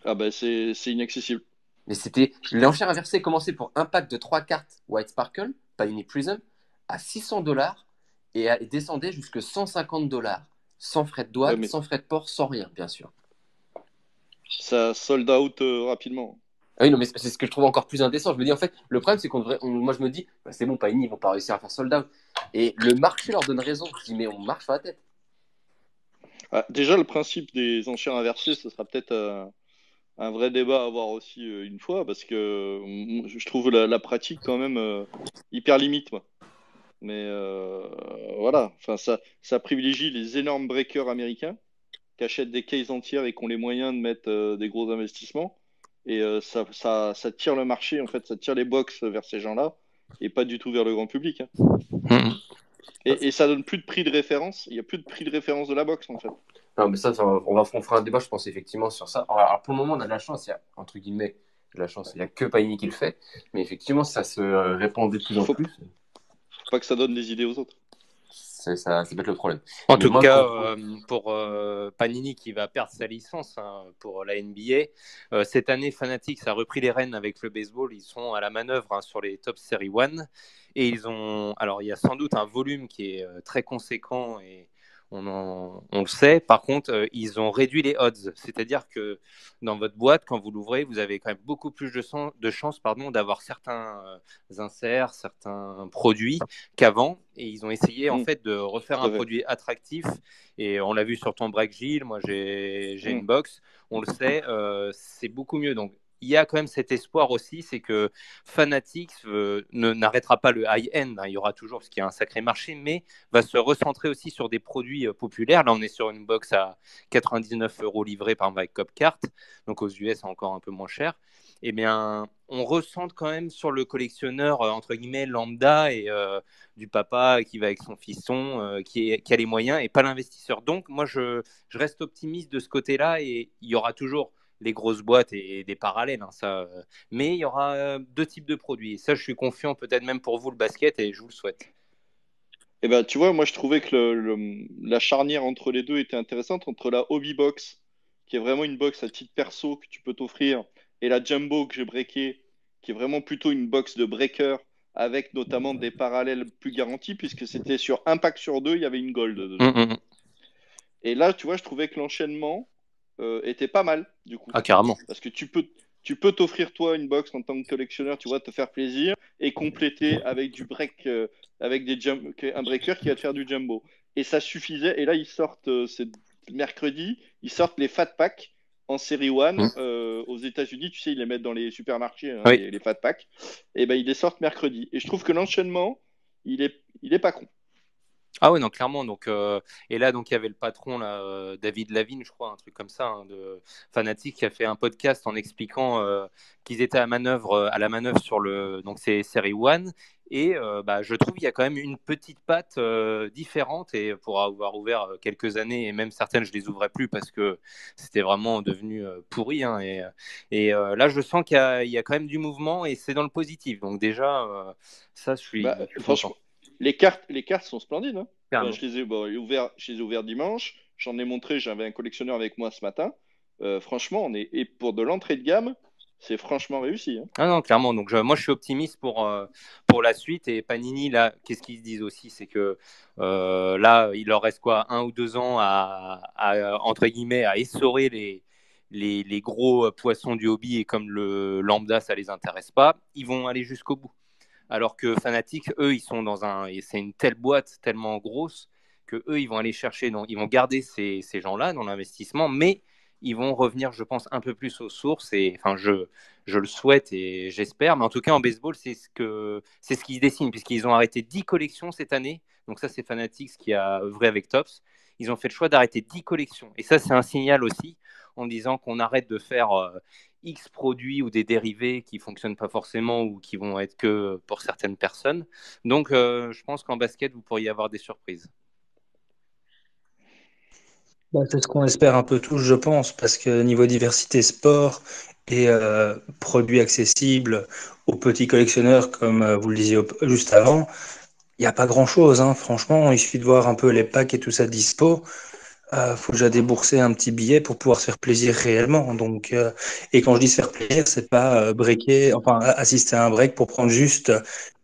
Ah bah c'est inaccessible. Mais c'était. L'enchère inversée commençait pour un pack de 3 cartes White Sparkle, Panini Prism, à $600 et descendait jusqu'à $150. Sans frais de douane, Ouais, mais sans frais de port, sans rien, bien sûr. ça sold out rapidement. Ah oui, non, mais c'est ce que je trouve encore plus indécent. Je me dis, en fait, le problème, c'est qu'on devrait. Moi, je me dis, bah, c'est bon, Panini, ils vont pas réussir à faire sold out. Et le marché leur donne raison. Je dis, mais on marche sur la tête. Ah, déjà, le principe des enchères inversées, ce sera peut-être un vrai débat à avoir aussi une fois, parce que je trouve la pratique quand même hyper limite, moi. Mais voilà, enfin, ça privilégie les énormes breakers américains qui achètent des cases entières et qui ont les moyens de mettre des gros investissements. Et ça tire le marché, en fait, ça tire les box vers ces gens-là et pas du tout vers le grand public, hein. Mhm. Et ça donne plus de prix de référence. Il n'y a plus de prix de référence de la box, en fait. Non, mais ça, on fera un débat, je pense, effectivement, sur ça. Alors, pour le moment, on a de la chance, il y a, entre guillemets, de la chance, il n'y a que Panini qui le fait. Mais effectivement, ça se répand de plus en Faut plus. pas que ça donne des idées aux autres. Ça peut être le problème. En Mais tout moi, cas, quand- pour Panini qui va perdre sa licence pour la NBA, cette année, Fanatics a repris les rênes avec le baseball. Ils sont à la manœuvre sur les Top Series 1 et alors il y a sans doute un volume qui est très conséquent et on le sait. Par contre, ils ont réduit les odds, c'est-à-dire que dans votre boîte, quand vous l'ouvrez, vous avez quand même beaucoup plus de chances, d'avoir certains inserts, certains produits qu'avant. Et ils ont essayé en fait de refaire Tout un à fait. produit attractif. Et on l'a vu sur ton break, Gilles. Moi, j'ai une box. On le sait, c'est beaucoup mieux. Donc, il y a quand même cet espoir aussi, c'est que Fanatics n'arrêtera pas le high-end. Hein, il y aura toujours, parce qu'il y a un sacré marché, mais va se recentrer aussi sur des produits populaires. Là, on est sur une box à 99 € livrée par Mike Copcart. Donc, aux US, c'est encore un peu moins cher. Eh bien, on ressent quand même sur le collectionneur, entre guillemets, lambda et du papa qui va avec son fiston, qui a les moyens et pas l'investisseur. Donc, moi, je reste optimiste de ce côté-là et il y aura toujours les grosses boîtes et des parallèles, hein, ça. Mais il y aura deux types de produits. Et ça, je suis confiant, peut-être même pour vous, le basket, et je vous le souhaite. Et ben, tu vois, moi, je trouvais que la charnière entre les deux était intéressante, entre la Hobby Box, qui est vraiment une box à titre perso que tu peux t'offrir, et la Jumbo que j'ai breakée, qui est vraiment plutôt une box de breaker, avec notamment des parallèles plus garantis, puisque c'était sur un pack sur deux, il y avait une gold dedans. Et là, tu vois, je trouvais que l'enchaînement était pas mal, du coup. Ah, carrément. Parce que tu peux t'offrir, toi, une box en tant que collectionneur, tu vois, te faire plaisir et compléter avec du break, avec un breaker qui va te faire du jumbo. Et ça suffisait. Et là, ils sortent, c'est mercredi, ils sortent les Fat Packs en série One Mm. aux États-Unis. Tu sais, ils les mettent dans les supermarchés, hein, Oui. les Fat Packs. Et ben, ils les sortent mercredi. Et je trouve que l'enchaînement, il est pas con. Ah ouais, non, clairement. Donc, et là, donc, il y avait le patron, là, David Lavigne, je crois, un truc comme ça, hein, de Fanatic, qui a fait un podcast en expliquant qu'ils étaient à la manœuvre sur donc, c'est série One. Et bah, je trouve qu'il y a quand même une petite patte différente. Et pour avoir ouvert quelques années, et même certaines, je les ouvrais plus parce que c'était vraiment devenu pourri, hein, là, je sens qu'il y a quand même du mouvement et c'est dans le positif. Donc, déjà, ça, je suis Franchement, content. les cartes sont splendides, hein. Enfin, Clairement. je les ai ouvert dimanche. J'en ai montré, j'avais un collectionneur avec moi ce matin. Franchement, et pour de l'entrée de gamme, c'est franchement réussi, hein. Ah non, clairement. Donc, moi, je suis optimiste pour la suite. Et Panini, là, qu'est-ce qu'ils disent aussi? C'est que là, il leur reste quoi, 1 ou 2 ans entre guillemets, à essorer les gros poissons du hobby. Et comme le lambda, ça les intéresse pas, ils vont aller jusqu'au bout. Alors que Fanatics, eux, ils sont et c'est une telle boîte tellement grosse que eux, ils vont aller chercher, donc ils vont garder ces gens-là dans l'investissement, mais ils vont revenir, je pense, un peu plus aux sources. Et enfin, je le souhaite et j'espère. Mais en tout cas, en baseball, c'est ce qui se dessine, puisqu'ils ont arrêté 10 collections cette année. Donc ça, c'est Fanatics qui a œuvré avec Topps. Ils ont fait le choix d'arrêter 10 collections. Et ça, c'est un signal aussi en disant qu'on arrête de faire X produits ou des dérivés qui ne fonctionnent pas forcément ou qui vont être que pour certaines personnes. Donc, je pense qu'en basket, vous pourriez avoir des surprises. Bah, c'est ce qu'on espère un peu tous, je pense, parce que niveau diversité sport et produits accessibles aux petits collectionneurs, comme vous le disiez juste avant, il n'y a pas grand-chose, hein. Franchement, il suffit de voir un peu les packs et tout ça dispo. Faut déjà débourser un petit billet pour pouvoir se faire plaisir réellement. Donc, et quand je dis se faire plaisir, c'est pas breaker, enfin assister à un break pour prendre juste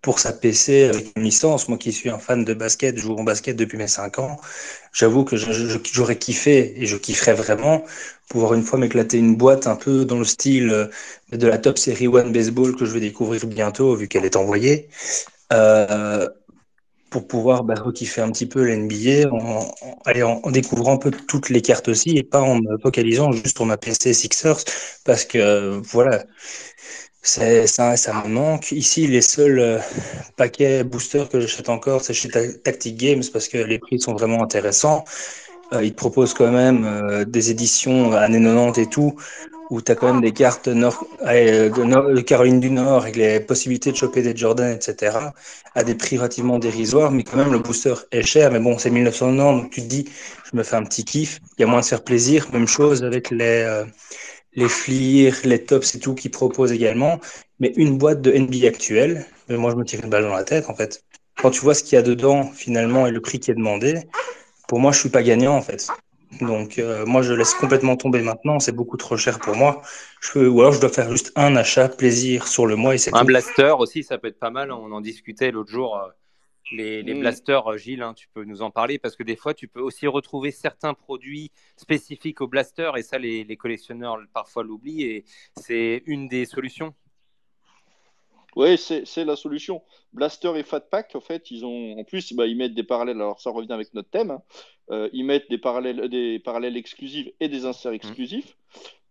pour sa PC avec une licence. Moi qui suis un fan de basket, je joue au basket depuis mes 5 ans. J'avoue que j'aurais kiffé et je kifferais vraiment pouvoir une fois m'éclater une boîte un peu dans le style de la Top Série One Baseball que je vais découvrir bientôt vu qu'elle est envoyée. Euh, pour pouvoir rekiffer un petit peu l'NBA en découvrant un peu toutes les cartes aussi et pas en me focalisant juste sur ma PC Sixers parce que voilà, ça me manque. Ici, les seuls paquets boosters que j'achète encore, c'est chez Tactic Games parce que les prix sont vraiment intéressants. Ils te proposent quand même des éditions années 90 et tout, où tu as quand même des cartes de Caroline du Nord avec les possibilités de choper des Jordan, etc., à des prix relativement dérisoires, mais quand même le booster est cher. Mais bon, c'est 1990, donc tu te dis, je me fais un petit kiff, il y a moins de se faire plaisir. Même chose avec les Fleer, les Tops et tout qui proposent également, mais une boîte de NBA actuelle, mais moi je me tire une balle dans la tête en fait. Quand tu vois ce qu'il y a dedans finalement et le prix qui est demandé, pour moi je suis pas gagnant en fait. Donc moi je laisse complètement tomber maintenant, c'est beaucoup trop cher pour moi. Ou alors je dois faire juste un achat plaisir sur le mois et c'est Un tout. blaster aussi, ça peut être pas mal. On en discutait l'autre jour. Les Mm. blasters, Gilles, hein, tu peux nous en parler parce que des fois, tu peux aussi retrouver certains produits spécifiques au blaster et ça, les collectionneurs parfois l'oublient et c'est une des solutions. Oui, c'est la solution. Blaster et Fatpack, en fait, en plus, ils mettent des parallèles. Alors, ça revient avec notre thème, hein. Ils mettent des parallèles exclusifs et des inserts Mm. exclusifs.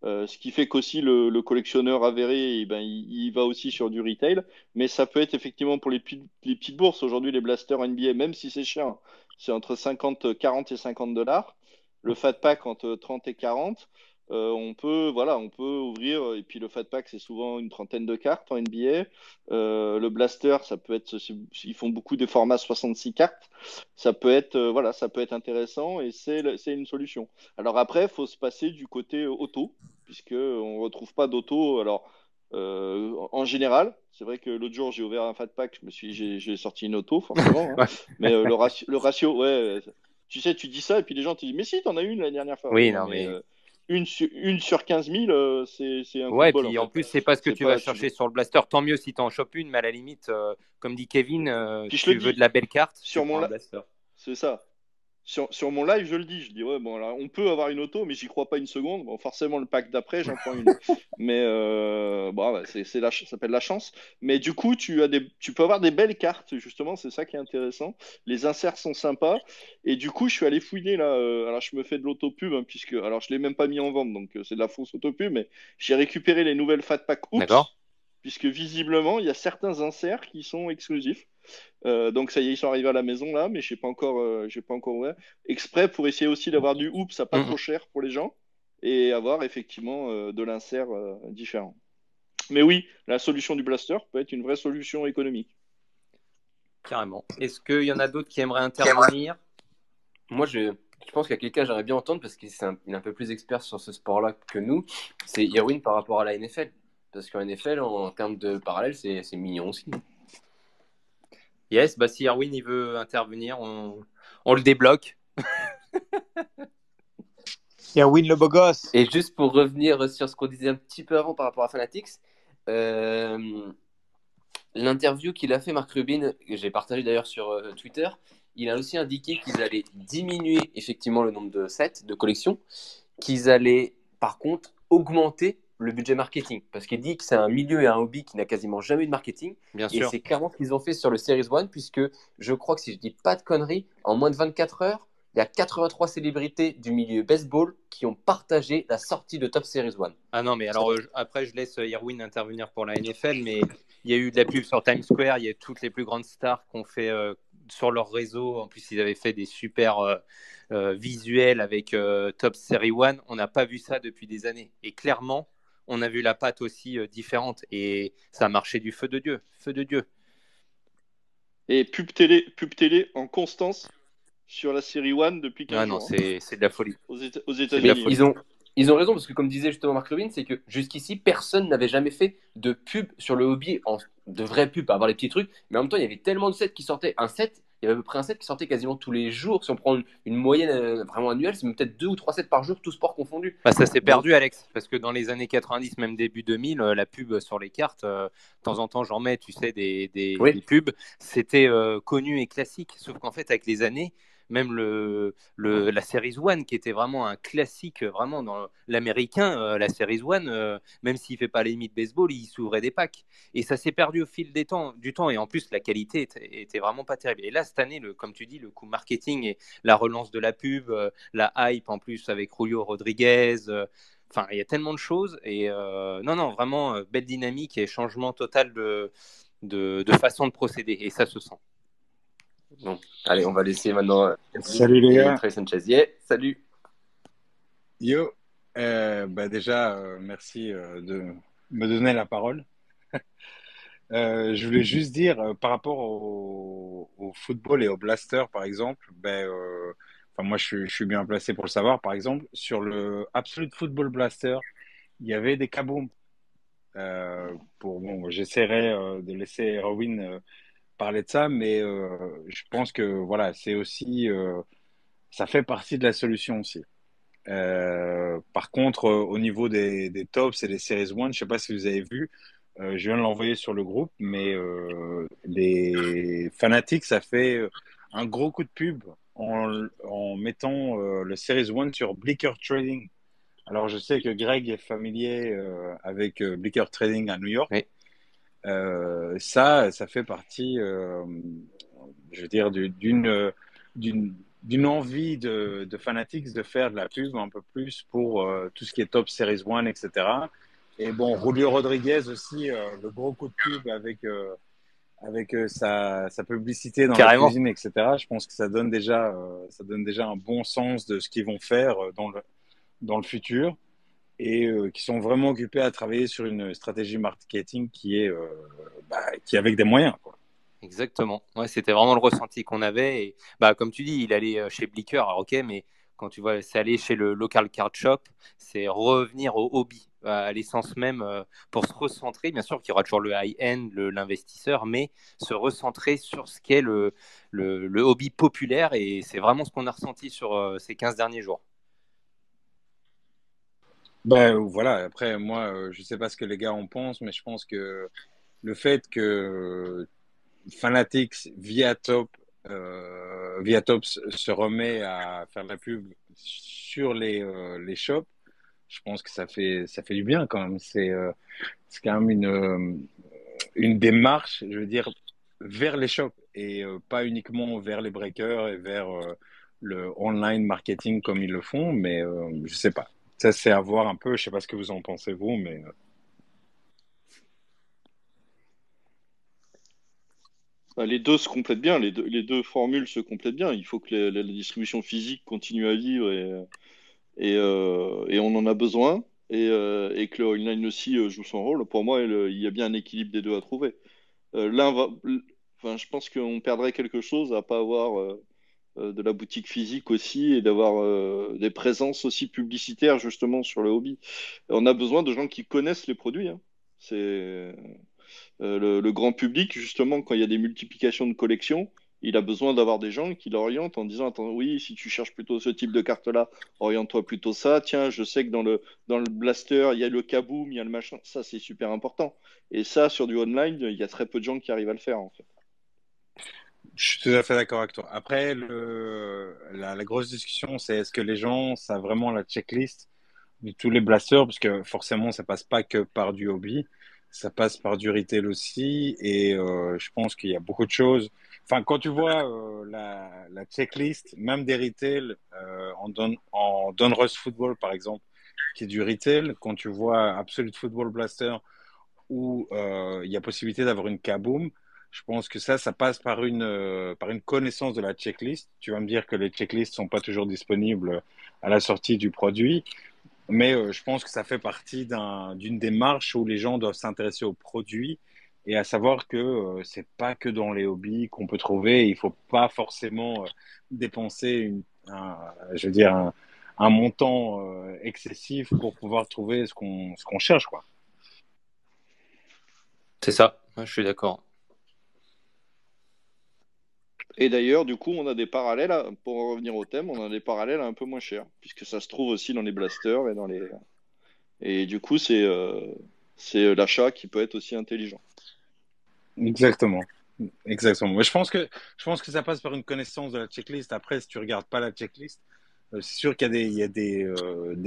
Ce qui fait qu'aussi le collectionneur avéré, eh ben, il va aussi sur du retail. Mais ça peut être effectivement pour les petites bourses. Aujourd'hui, les blasters NBA, même si c'est cher, c'est entre 40 et 50 dollars. Le Fat Pack entre 30 et 40. On peut ouvrir. Et puis le Fat Pack, c'est souvent une trentaine de cartes en NBA. Le Blaster, ça peut être, ils font beaucoup des formats 66 cartes. Ça peut être intéressant et c'est une solution. Alors après, il faut se passer du côté auto, puisque on retrouve pas d'auto. Alors, en général, c'est vrai que l'autre jour, j'ai ouvert un Fat Pack, j'ai sorti une auto, forcément, hein. Ouais. Mais le ratio, ouais, tu sais, tu dis ça, et puis les gens te disent, mais si, t'en as une la dernière fois. Oui, Oui, non, non, mais mais une sur 15 000, c'est un coup de ouais, bol, en puis en fait. plus, c'est pas ce que C'est tu vas pas, chercher sur le blaster. Tant mieux si tu en chopes une, mais à la limite, comme dit Kevin, Puis je le tu veux de dis, la belle carte, tu sur prends mon, un la- blaster. c'est ça. sur mon live, je le dis. Je dis, ouais, bon, là, on peut avoir une auto, mais j'y crois pas une seconde. Bon, forcément, le pack d'après, j'en prends une. Mais bon, ouais, ça s'appelle la chance. Mais du coup, tu peux avoir des belles cartes, justement, c'est ça qui est intéressant. Les inserts sont sympas. Et du coup, je suis allé fouiner là. Alors, je me fais de l'autopub, hein, puisque. Alors, je l'ai même pas mis en vente, donc c'est de la fausse autopub, mais j'ai récupéré les nouvelles Fat Pack D'accord. Oops, puisque visiblement, il y a certains inserts qui sont exclusifs. Donc ça y est, ils sont arrivés à la maison là, mais j'ai pas encore ouvert. Exprès pour essayer aussi d'avoir du hoops à pas Mhm. trop cher pour les gens et avoir effectivement de l'insert différent. Mais oui, la solution du blaster peut être une vraie solution économique. Carrément. Est-ce qu'il y en a d'autres qui aimeraient intervenir? Moi, je pense qu'il y a quelqu'un que j'aimerais bien entendre parce qu'il est un peu plus expert sur ce sport-là que nous. C'est Irwin par rapport à la NFL. Parce qu'en NFL, en termes de parallèle, c'est mignon aussi. Yes, bah si Erwin il veut intervenir, on le débloque. Erwin le beau gosse. Et juste pour revenir sur ce qu'on disait un petit peu avant par rapport à Fanatics, l'interview qu'il a fait, Mark Rubin, que j'ai partagé d'ailleurs sur Twitter, il a aussi indiqué qu'ils allaient diminuer effectivement le nombre de sets de collection, qu'ils allaient par contre augmenter le budget marketing. Parce qu'il dit que c'est un milieu et un hobby qui n'a quasiment jamais eu de marketing. Bien Et sûr. c'est clairement ce qu'ils ont fait sur le Series 1, puisque je crois que si je dis pas de conneries, en moins de 24 heures, il y a 83 célébrités du milieu baseball qui ont partagé la sortie de Top Series 1. Ah non, mais alors après, je laisse Erwin intervenir pour la NFL, mais il y a eu de la pub sur Times Square, il y a toutes les plus grandes stars qui ont fait sur leur réseau. En plus, ils avaient fait des super visuels avec Top Series 1. On n'a pas vu ça depuis des années. Et clairement, on a vu la patte aussi différente. Et ça a marché du feu de Dieu. Feu de Dieu. Et pub télé en constance sur la série One depuis 15 Ah non, jours hein, c'est de la folie. aux C'est de la États-Unis. folie. Ils ont raison parce que comme disait justement Mark Rubin, c'est que jusqu'ici personne n'avait jamais fait de pub sur le hobby, de vraies pubs, à avoir les petits trucs. Mais en même temps, il y avait tellement de sets qui sortaient. Il y avait à peu près un set qui sortait quasiment tous les jours. Si on prend une moyenne vraiment annuelle, c'est peut-être 2 ou 3 sets par jour, tout sport confondu. Bah, ça s'est Donc, perdu, Alex, parce que dans les années 90, même début 2000, la pub sur les cartes, de temps en temps, j'en mets, tu sais, des oui. pubs, c'était connu et classique. Sauf qu'en fait, avec les années, même la Series One, qui était vraiment un classique, vraiment dans l'américain, la Series One, même s'il ne fait pas les limites baseball, il s'ouvrait des packs. Et ça s'est perdu au fil du temps. Et en plus, la qualité était vraiment pas terrible. Et là, cette année, comme tu dis, le coup marketing et la relance de la pub, la hype en plus avec Julio Rodriguez. Enfin, il y a tellement de choses. Et non, vraiment, belle dynamique et changement total de façon de procéder. Et ça se sent. Bon, allez, on va laisser maintenant Salut les gars. Trey Sanchez. Yeah, salut. Yo, déjà, merci de me donner la parole. Je voulais juste dire, par rapport au football et au blaster, par exemple, moi je suis bien placé pour le savoir. Par exemple, sur le Absolute Football Blaster, il y avait des kabooms. J'essaierai de laisser Erwin parler de ça, mais je pense que voilà, c'est aussi, ça fait partie de la solution aussi. Par contre, au niveau des tops et des Series 1, je sais pas si vous avez vu, je viens de l'envoyer sur le groupe, mais les Fanatics, ça fait un gros coup de pub en mettant le Series 1 sur Blicker Trading. Alors, je sais que Greg est familier avec Blicker Trading à New York. Oui. Ça fait partie, je veux dire, d'une envie de Fanatics de faire de la pub un peu plus pour tout ce qui est Top Series 1, etc. Et bon, Julio Rodriguez aussi, le gros coup de pub avec sa publicité dans Carrément. la cuisine, etc. Je pense que ça donne déjà un bon sens de ce qu'ils vont faire dans le futur et qui sont vraiment occupés à travailler sur une stratégie marketing qui est avec des moyens, quoi. Exactement. Ouais, c'était vraiment le ressenti qu'on avait. Et, comme tu dis, il allait chez Blicker. Alors, ok, mais quand tu vois, c'est aller chez le local card shop, c'est revenir au hobby, à l'essence même, pour se recentrer. Bien sûr qu'il y aura toujours le high-end, l'investisseur, mais se recentrer sur ce qu'est le hobby populaire. Et c'est vraiment ce qu'on a ressenti sur ces 15 derniers jours. Voilà, après, moi, je sais pas ce que les gars en pensent, mais je pense que le fait que Fanatics via Top Viatops se remet à faire de la pub sur les shops, je pense que ça fait du bien quand même. C'est quand même une démarche, je veux dire, vers les shops et pas uniquement vers les breakers et vers le online marketing comme ils le font, mais je sais pas. Ça, c'est à voir un peu. Je sais pas ce que vous en pensez, vous, mais Bah, les deux se complètent bien, les deux formules se complètent bien. Il faut que la distribution physique continue à vivre et on en a besoin. Et que le online aussi joue son rôle. Pour moi, il y a bien un équilibre des deux à trouver. L'un va, enfin, je pense qu'on perdrait quelque chose à pas avoir de la boutique physique aussi et d'avoir des présences aussi publicitaires justement sur le hobby. On a besoin de gens qui connaissent les produits, hein. C'est le grand public, justement, quand il y a des multiplications de collections, il a besoin d'avoir des gens qui l'orientent en disant, attends, oui, si tu cherches plutôt ce type de carte-là, oriente-toi plutôt ça. Tiens, je sais que dans le blaster, il y a le kaboom, il y a le machin. Ça, c'est super important. Et ça, sur du online, il y a très peu de gens qui arrivent à le faire, en fait. je suis tout à fait d'accord avec toi. Après, la grosse discussion, c'est est-ce que les gens savent vraiment la checklist de tous les blasters, parce que forcément, ça passe pas que par du hobby, ça passe par du retail aussi, et je pense qu'il y a beaucoup de choses. Enfin, quand tu vois la checklist, même des retail, en Donruss Football, par exemple, qui est du retail, quand tu vois Absolute Football Blaster, où il y a possibilité d'avoir une kaboom, je pense que ça passe par une connaissance de la checklist. Tu vas me dire que les checklists sont pas toujours disponibles à la sortie du produit, mais je pense que ça fait partie d'une démarche où les gens doivent s'intéresser aux produits et à savoir que c'est pas que dans les hobbies qu'on peut trouver. Il faut pas forcément dépenser je veux dire un montant excessif pour pouvoir trouver ce qu'on cherche, quoi. C'est ça, ouais, je suis d'accord. Et d'ailleurs, du coup, on a des parallèles, pour en revenir au thème, on a des parallèles un peu moins chers, puisque ça se trouve aussi dans les blasters et dans les. Et du coup, c'est l'achat qui peut être aussi intelligent. Exactement. Exactement. Mais je pense que ça passe par une connaissance de la checklist. Après, si tu regardes pas la checklist, c'est sûr il y a des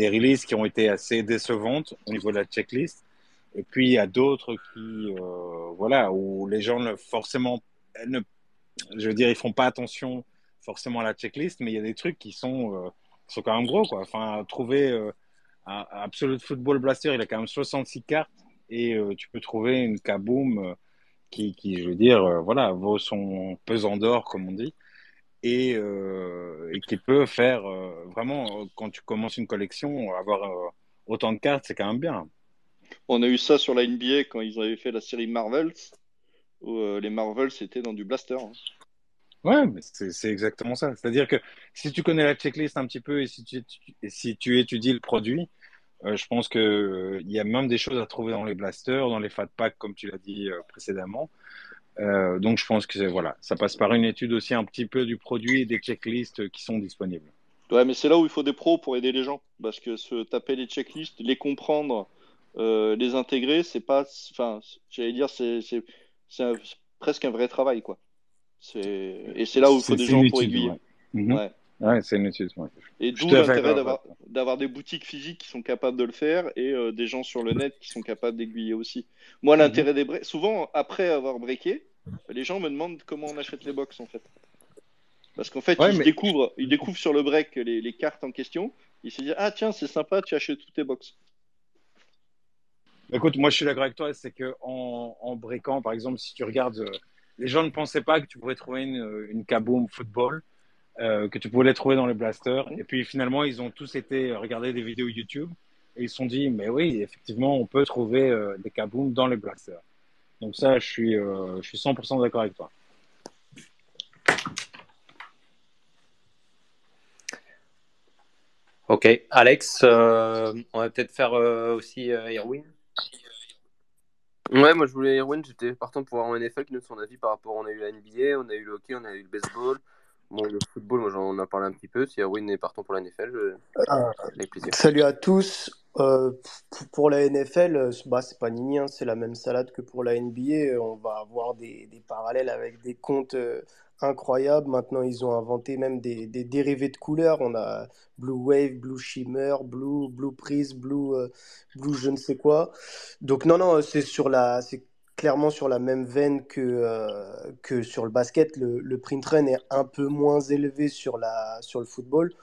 releases qui ont été assez décevantes au niveau de la checklist. Et puis, il y a d'autres voilà, où les gens forcément, ne, je veux dire, ils font pas attention forcément à la checklist, mais il y a des trucs qui sont quand même gros, quoi. Enfin, trouver un Absolute Football Blaster, il a quand même 66 cartes et tu peux trouver une Kaboom je veux dire, voilà, vaut son pesant d'or, comme on dit, et qui peut faire vraiment, quand tu commences une collection, avoir autant de cartes, c'est quand même bien. On a eu ça sur la NBA quand ils avaient fait la série Marvels, où les Marvels étaient dans du blaster, hein. Ouais, mais c'est exactement ça. C'est-à-dire que si tu connais la checklist un petit peu et et si tu étudies le produit, je pense que il y a même des choses à trouver dans les blasters, dans les fat packs, comme tu l'as dit précédemment. Donc je pense que voilà, ça passe par une étude aussi un petit peu du produit et des checklists qui sont disponibles. Ouais, mais c'est là où il faut des pros pour aider les gens, parce que se taper les checklists, les comprendre, les intégrer, c'est pas, enfin, j'allais dire, c'est presque un vrai travail, quoi. Et c'est là où il faut des C'est une gens pour étude, aiguiller. ouais. Mhm. Ouais. Ouais, c'est une étude. Ouais. Et Je suis d'où tout à fait l'intérêt d'accord avec toi. d'avoir des boutiques physiques qui sont capables de le faire et des gens sur le net qui sont capables d'aiguiller aussi. Moi, Mhm. l'intérêt des breaks, souvent après avoir breaké, les gens me demandent comment on achète les box en fait. Parce qu'en fait, Ouais, mais ils découvrent sur le break les cartes en question. Ils se disent, ah tiens, c'est sympa, tu achètes toutes tes box. écoute, moi je suis d'accord avec toi, c'est que en briquant, par exemple, si tu regardes, les gens ne pensaient pas que tu pourrais trouver une Kaboom football, que tu pouvais les trouver dans les blasters, Hmm. et puis finalement ils ont tous été regarder des vidéos YouTube et ils se sont dit, mais oui, effectivement, on peut trouver des Kaboom dans les blasters. Donc ça, je suis 100% d'accord avec toi. Ok, Alex, on va peut-être faire aussi Erwin. Ouais, moi je voulais Erwin, j'étais partant pour avoir en NFL, nous son avis par rapport. On a eu la NBA, on a eu le hockey, on a eu le baseball, Bon, le football, moi j'en ai parlé un petit peu. Si Erwin est partant pour la NFL, Ah, avec plaisir. salut à tous. Pour la NFL, c'est pas Nini, hein, c'est la même salade que pour la NBA. On va avoir des parallèles avec des comptes incroyables. Maintenant, ils ont inventé même des dérivés de couleurs. On a Blue Wave, Blue Shimmer, Blue Prism, Blue je ne sais quoi. Donc non, non, c'est clairement sur la même veine que sur le basket. Le print run est un peu moins élevé sur le football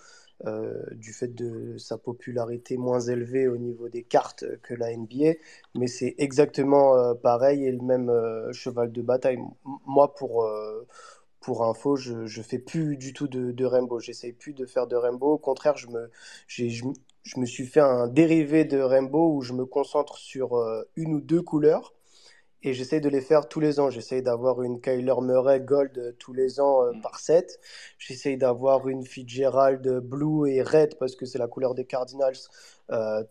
du fait de sa popularité moins élevée au niveau des cartes que la NBA, mais c'est exactement pareil et le même cheval de bataille. Moi, pour info, je fais plus du tout de Rainbow. J'essaye plus de faire de Rainbow. Au contraire, j'ai- je, je me suis fait un dérivé de Rainbow où je me concentre sur une ou deux couleurs et j'essaye de les faire tous les ans. J'essaye d'avoir une Kyler Murray Gold tous les ans par set. J'essaye d'avoir une Fitzgerald Blue et Red parce que c'est la couleur des Cardinals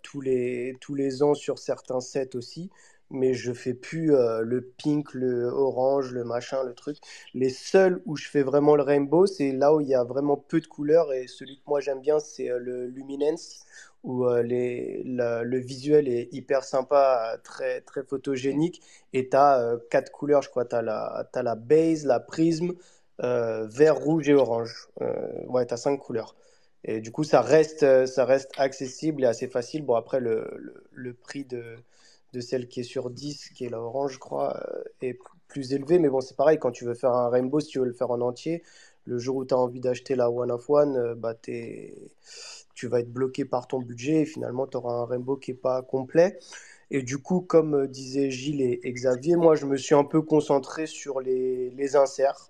tous les ans sur certains sets aussi. Mais je fais plus le pink, le orange, le machin, le truc. Les seuls où je fais vraiment le rainbow, c'est là où il y a vraiment peu de couleurs. Et celui que moi j'aime bien, c'est le Luminance, où le visuel est hyper sympa, très, très photogénique. Et tu as quatre couleurs, je crois. T'as la base, la prisme, vert, rouge et orange. Ouais, tu as cinq couleurs. Et du coup, ça reste accessible et assez facile. Bon, après, le prix de celle qui est sur 10 qui est la orange, je crois, est plus élevé. Mais bon, c'est pareil, quand tu veux faire un rainbow, si tu veux le faire en entier, le jour où tu as envie d'acheter la One of One, tu vas être bloqué par ton budget et finalement, tu auras un rainbow qui n'est pas complet. Et du coup, comme disaient Gilles et Xavier, moi, je me suis un peu concentré sur les inserts.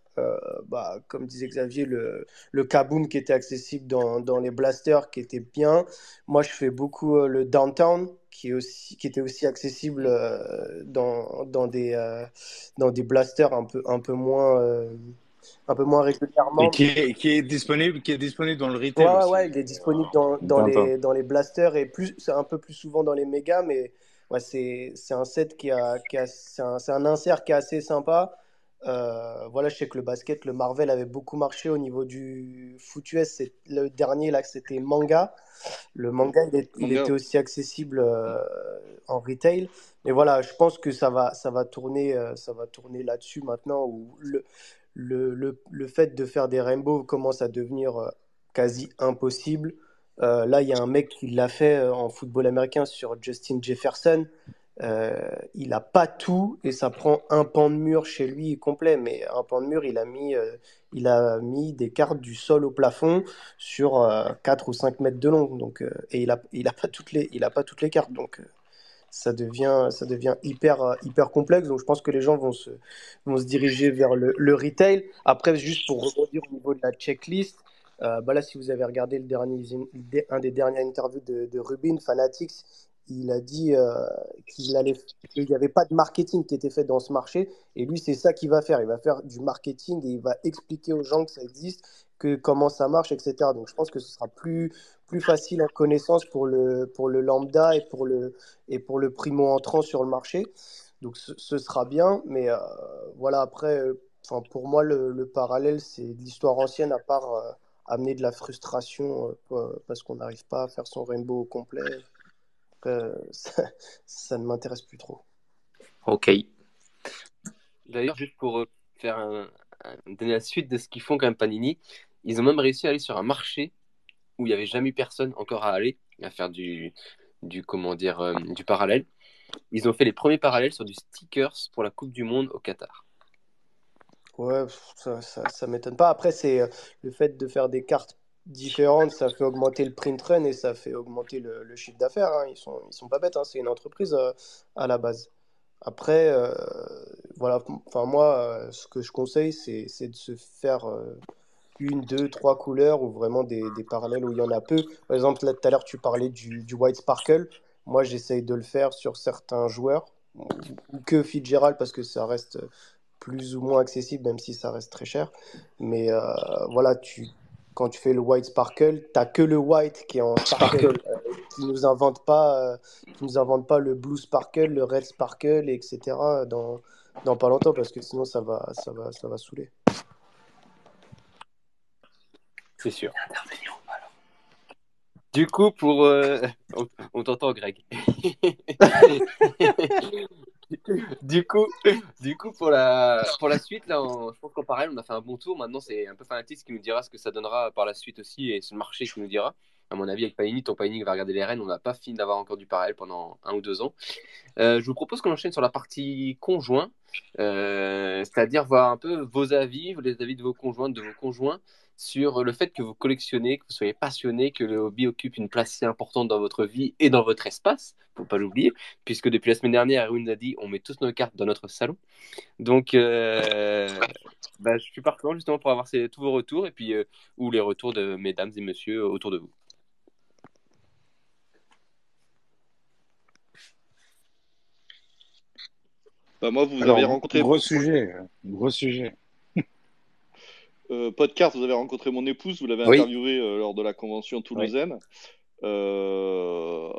Comme disait Xavier, le kaboom qui était accessible dans les blasters, qui était bien. Moi, je fais beaucoup le downtown, qui était aussi accessible dans des blasters un peu moins Et régulièrement. qui est disponible dans le Ouais, retail ouais, aussi. ouais, il est disponible dans Tintin. les blasters et c'est un peu plus souvent dans les mégas, mais ouais, c'est un set c'est un insert qui est assez sympa. Voilà, je sais que le basket, le Marvel avait beaucoup marché au niveau du foot US. C'est le dernier là, c'était Manga. Le manga, il Manga. était aussi accessible en retail. Mais voilà, je pense que ça va tourner là-dessus maintenant où le fait de faire des rainbows commence à devenir quasi impossible. Là, il y a un mec qui l'a fait en football américain sur Justin Jefferson. Il n'a pas tout et ça prend un pan de mur chez lui complet. Mais un pan de mur, il a mis des cartes du sol au plafond sur 4 ou 5 mètres de long. Donc, et il a pas toutes les cartes. Donc, ça devient hyper complexe. Donc, je pense que les gens vont se diriger vers le retail. Après, juste pour rebondir au niveau de la checklist, là, si vous avez regardé un des dernières interviews de Rubin, Fanatics, il a dit qu'il n'y avait pas de marketing qui était fait dans ce marché. Et lui, c'est ça qu'il va faire. Il va faire du marketing et il va expliquer aux gens que ça existe, comment ça marche, etc. Donc, je pense que ce sera plus facile en connaissance pour le lambda et pour le primo entrant sur le marché. Donc ce sera bien, mais voilà, après, enfin, pour moi, le parallèle, c'est de l'histoire ancienne, à part amener de la frustration parce qu'on n'arrive pas à faire son rainbow au complet. Ça ne m'intéresse plus trop. Ok. D'ailleurs, juste pour faire donner la suite de ce qu'ils font quand même Panini, ils ont même réussi à aller sur un marché où il n'y avait jamais eu personne encore à aller, à faire comment dire, du parallèle. Ils ont fait les premiers parallèles sur du stickers pour la Coupe du Monde au Qatar. Ouais, ça m'étonne pas. Après, c'est le fait de faire des cartes différentes, ça fait augmenter le print run et ça fait augmenter le chiffre d'affaires, hein. Ils sont pas bêtes, hein. C'est une entreprise à la base. Après, voilà, enfin moi, ce que je conseille, c'est de se faire une, deux, trois couleurs ou vraiment des parallèles où il y en a peu. Par exemple, là tout à l'heure, tu parlais du White Sparkle. Moi, j'essaye de le faire sur certains joueurs ou que Fitzgerald parce que ça reste plus ou moins accessible, même si ça reste très cher. Mais voilà, quand tu fais le White Sparkle, t'as que le White qui est en Sparkle. Qui nous invente pas le Blue Sparkle, le Red Sparkle, etc. dans pas longtemps parce que sinon ça va saouler. c'est sûr. Du coup, on t'entend, Greg. Du coup, pour la suite, là, je pense qu'en parallèle, on a fait un bon tour. Maintenant, c'est un peu Fanatics qui nous dira ce que ça donnera par la suite aussi, et c'est le marché qui nous dira. À mon avis, avec Panini, ton Panini va regarder les Rennes. On n'a pas fini d'avoir encore du parallèle pendant 1 ou 2 ans. Je vous propose qu'on enchaîne sur la partie conjoint, c'est-à-dire voir un peu vos avis, les avis de vos conjointes, de vos conjoints, sur le fait que vous collectionnez, que vous soyez passionné, que le hobby occupe une place si importante dans votre vie et dans votre espace, faut pas l'oublier, puisque depuis la semaine dernière, Erwin a dit, on met tous nos cartes dans notre salon. Donc, je suis partant justement pour avoir tous vos retours et puis ou les retours de mesdames et messieurs autour de vous. Bah, moi, vous Alors, avez rencontré gros sujet. Podcast, vous avez rencontré mon épouse, vous l'avez Oui. interviewée lors de la convention toulousaine. Moi,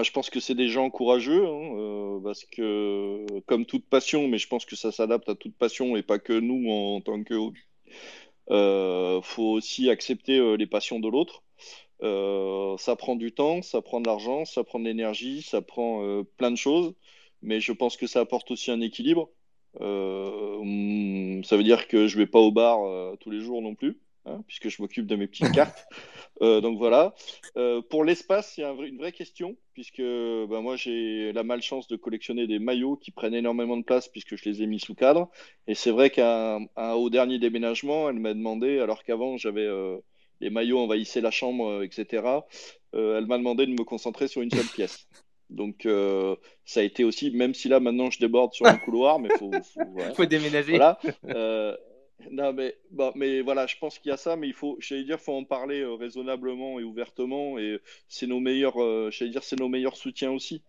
je pense que c'est des gens courageux, hein, parce que, comme toute passion, mais je pense que ça s'adapte à toute passion et pas que nous en tant que hobby. Faut aussi accepter les passions de l'autre. Ça prend du temps, ça prend de l'argent, ça prend de l'énergie, ça prend plein de choses, mais je pense que ça apporte aussi un équilibre. Ça veut dire que je vais pas au bar tous les jours non plus, hein, puisque je m'occupe de mes petites cartes. Donc voilà. Pour l'espace, c'est une vraie question, puisque moi j'ai la malchance de collectionner des maillots qui prennent énormément de place puisque je les ai mis sous cadre. Et c'est vrai qu'au dernier déménagement, elle m'a demandé, alors qu'avant j'avais les maillots envahissaient la chambre, etc. Elle m'a demandé de me concentrer sur une seule pièce. Donc ça a été aussi, même si là maintenant je déborde sur un couloir, mais voilà. Faut déménager. Voilà. Non, mais voilà, je pense qu'il y a ça, mais faut en parler raisonnablement et ouvertement, et c'est nos meilleurs, c'est nos meilleurs soutiens aussi.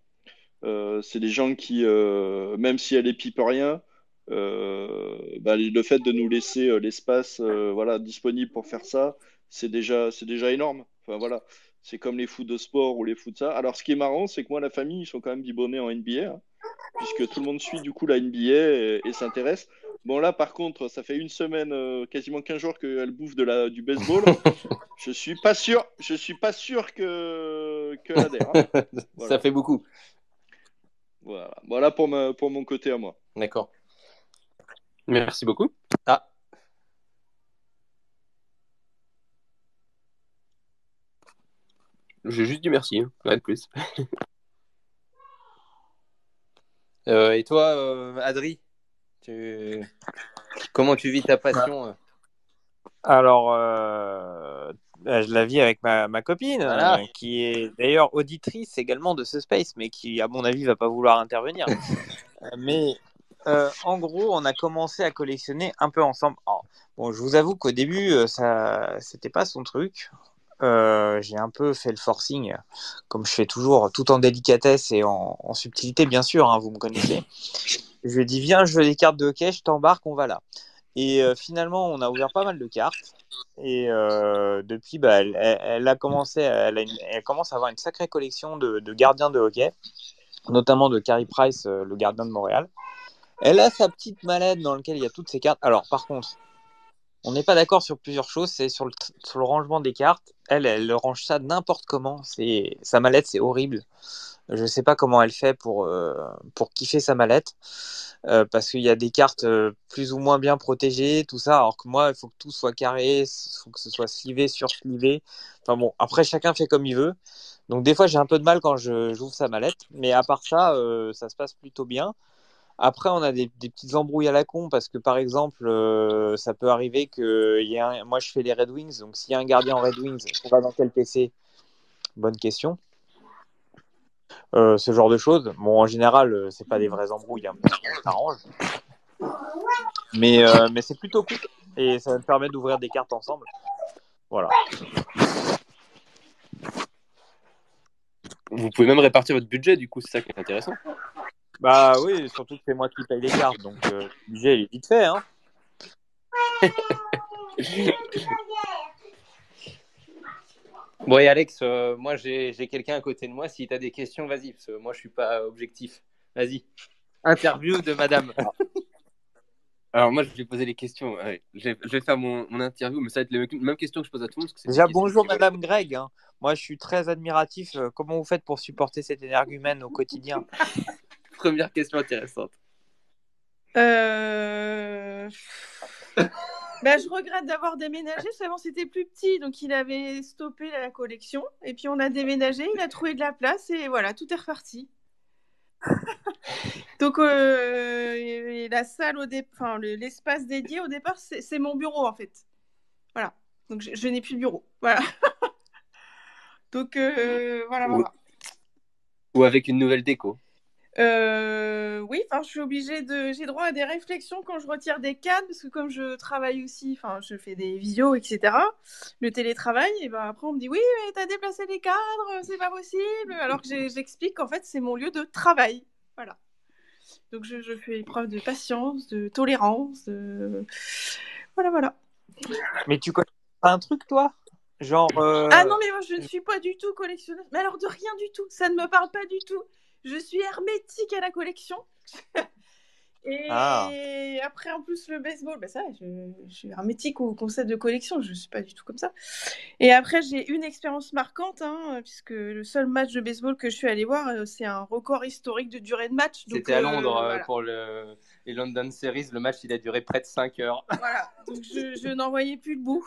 C'est des gens qui, même si elle épipe rien, le fait de nous laisser l'espace, voilà, disponible pour faire ça, c'est déjà énorme. Enfin voilà, c'est comme les foot de sport ou les foot de ça. Alors, ce qui est marrant, c'est que moi, la famille, ils sont quand même biberonnés en NBA, hein, puisque tout le monde suit du coup la NBA et s'intéresse. Bon, là, par contre, ça fait une semaine, quasiment 15 jours qu'elle bouffe du baseball. Je suis pas sûr que adhère. Hein. Voilà. Ça fait beaucoup. Voilà pour mon côté à moi. D'accord. Merci beaucoup. Ah. J'ai juste dit merci, hein. Rien de plus. Et toi, Adri, comment tu vis ta passion Alors, je la vis avec ma copine, Voilà. qui est d'ailleurs auditrice également de ce space, mais qui, à mon avis, va pas vouloir intervenir. Mais en gros, on a commencé à collectionner un peu ensemble. Alors, bon, je vous avoue qu'au début, c'était pas son truc. J'ai un peu fait le forcing, comme je fais toujours, tout en délicatesse et en subtilité, bien sûr, hein, vous me connaissez. Je lui ai dit, viens, je veux des cartes de hockey, je t'embarque, on va là. Et finalement, on a ouvert pas mal de cartes. Et depuis, elle commence à avoir une sacrée collection de gardiens de hockey, notamment de Carey Price, le gardien de Montréal. Elle a sa petite mallette dans laquelle il y a toutes ses cartes. Alors, par contre, on n'est pas d'accord sur plusieurs choses. C'est sur le rangement des cartes. Elle range ça n'importe comment. Sa mallette, c'est horrible. Je ne sais pas comment elle fait pour kiffer sa mallette. Parce qu'il y a des cartes plus ou moins bien protégées, tout ça. Alors que moi, il faut que tout soit carré, il faut que ce soit slivé, surslivé. Enfin bon, après, chacun fait comme il veut. Donc des fois, j'ai un peu de mal quand j'ouvre sa mallette. Mais à part ça, ça se passe plutôt bien. Après, on a des petites embrouilles à la con parce que, par exemple, ça peut arriver que moi, je fais les Red Wings. Donc, s'il y a un gardien en Red Wings, on va dans quel PC? Bonne question. Ce genre de choses. Bon, en général, c'est pas des vraies embrouilles, hein, on s'arrange. Mais c'est plutôt cool et ça me permet d'ouvrir des cartes ensemble. Voilà. Vous pouvez même répartir votre budget, du coup, c'est ça qui est intéressant. Bah oui, surtout que c'est moi qui paye les cartes, donc le budget il est vite fait, hein. Bon, et Alex, moi j'ai quelqu'un à côté de moi. Si tu as des questions, vas-y, parce que moi je suis pas objectif. Vas-y. Interview de madame. Alors moi, je vais poser les questions. Ouais. Je vais faire mon interview, mais ça va être les mêmes questions que je pose à tout le monde, parce que c'est Déjà, des questions bonjour qui Madame Greg, hein. Moi, je suis très admiratif. Comment vous faites pour supporter cet énergumène au quotidien? Première question intéressante. Je regrette d'avoir déménagé, parce qu'avant c'était plus petit, donc il avait stoppé la collection. Et puis on a déménagé, il a trouvé de la place et voilà, tout est reparti. Donc et la salle l'espace dédié au départ, c'est mon bureau en fait. Voilà. Donc je n'ai plus de bureau. Voilà. Donc voilà. Ou avec une nouvelle déco. Oui, je suis obligée j'ai droit à des réflexions quand je retire des cadres, parce que comme je travaille aussi, je fais des visios, etc. Le télétravail, et ben après on me dit oui, mais t'as déplacé les cadres, c'est pas possible. Alors que j'explique qu'en fait c'est mon lieu de travail. Voilà. Donc je fais preuve de patience, de tolérance, voilà. Mais tu connais pas un truc, toi? Genre. Ah non, mais moi je ne suis pas du tout collectionneuse. Mais alors de rien du tout, ça ne me parle pas du tout. Je suis hermétique à la collection. Et après, en plus, le baseball, ça, je suis hermétique au concept de collection. Je ne suis pas du tout comme ça. Et après, j'ai une expérience marquante, puisque le seul match de baseball que je suis allée voir, c'est un record historique de durée de match. C'était à Londres pour les London Series. Le match, il a duré près de 5 heures. Voilà, donc je n'en voyais plus le bout.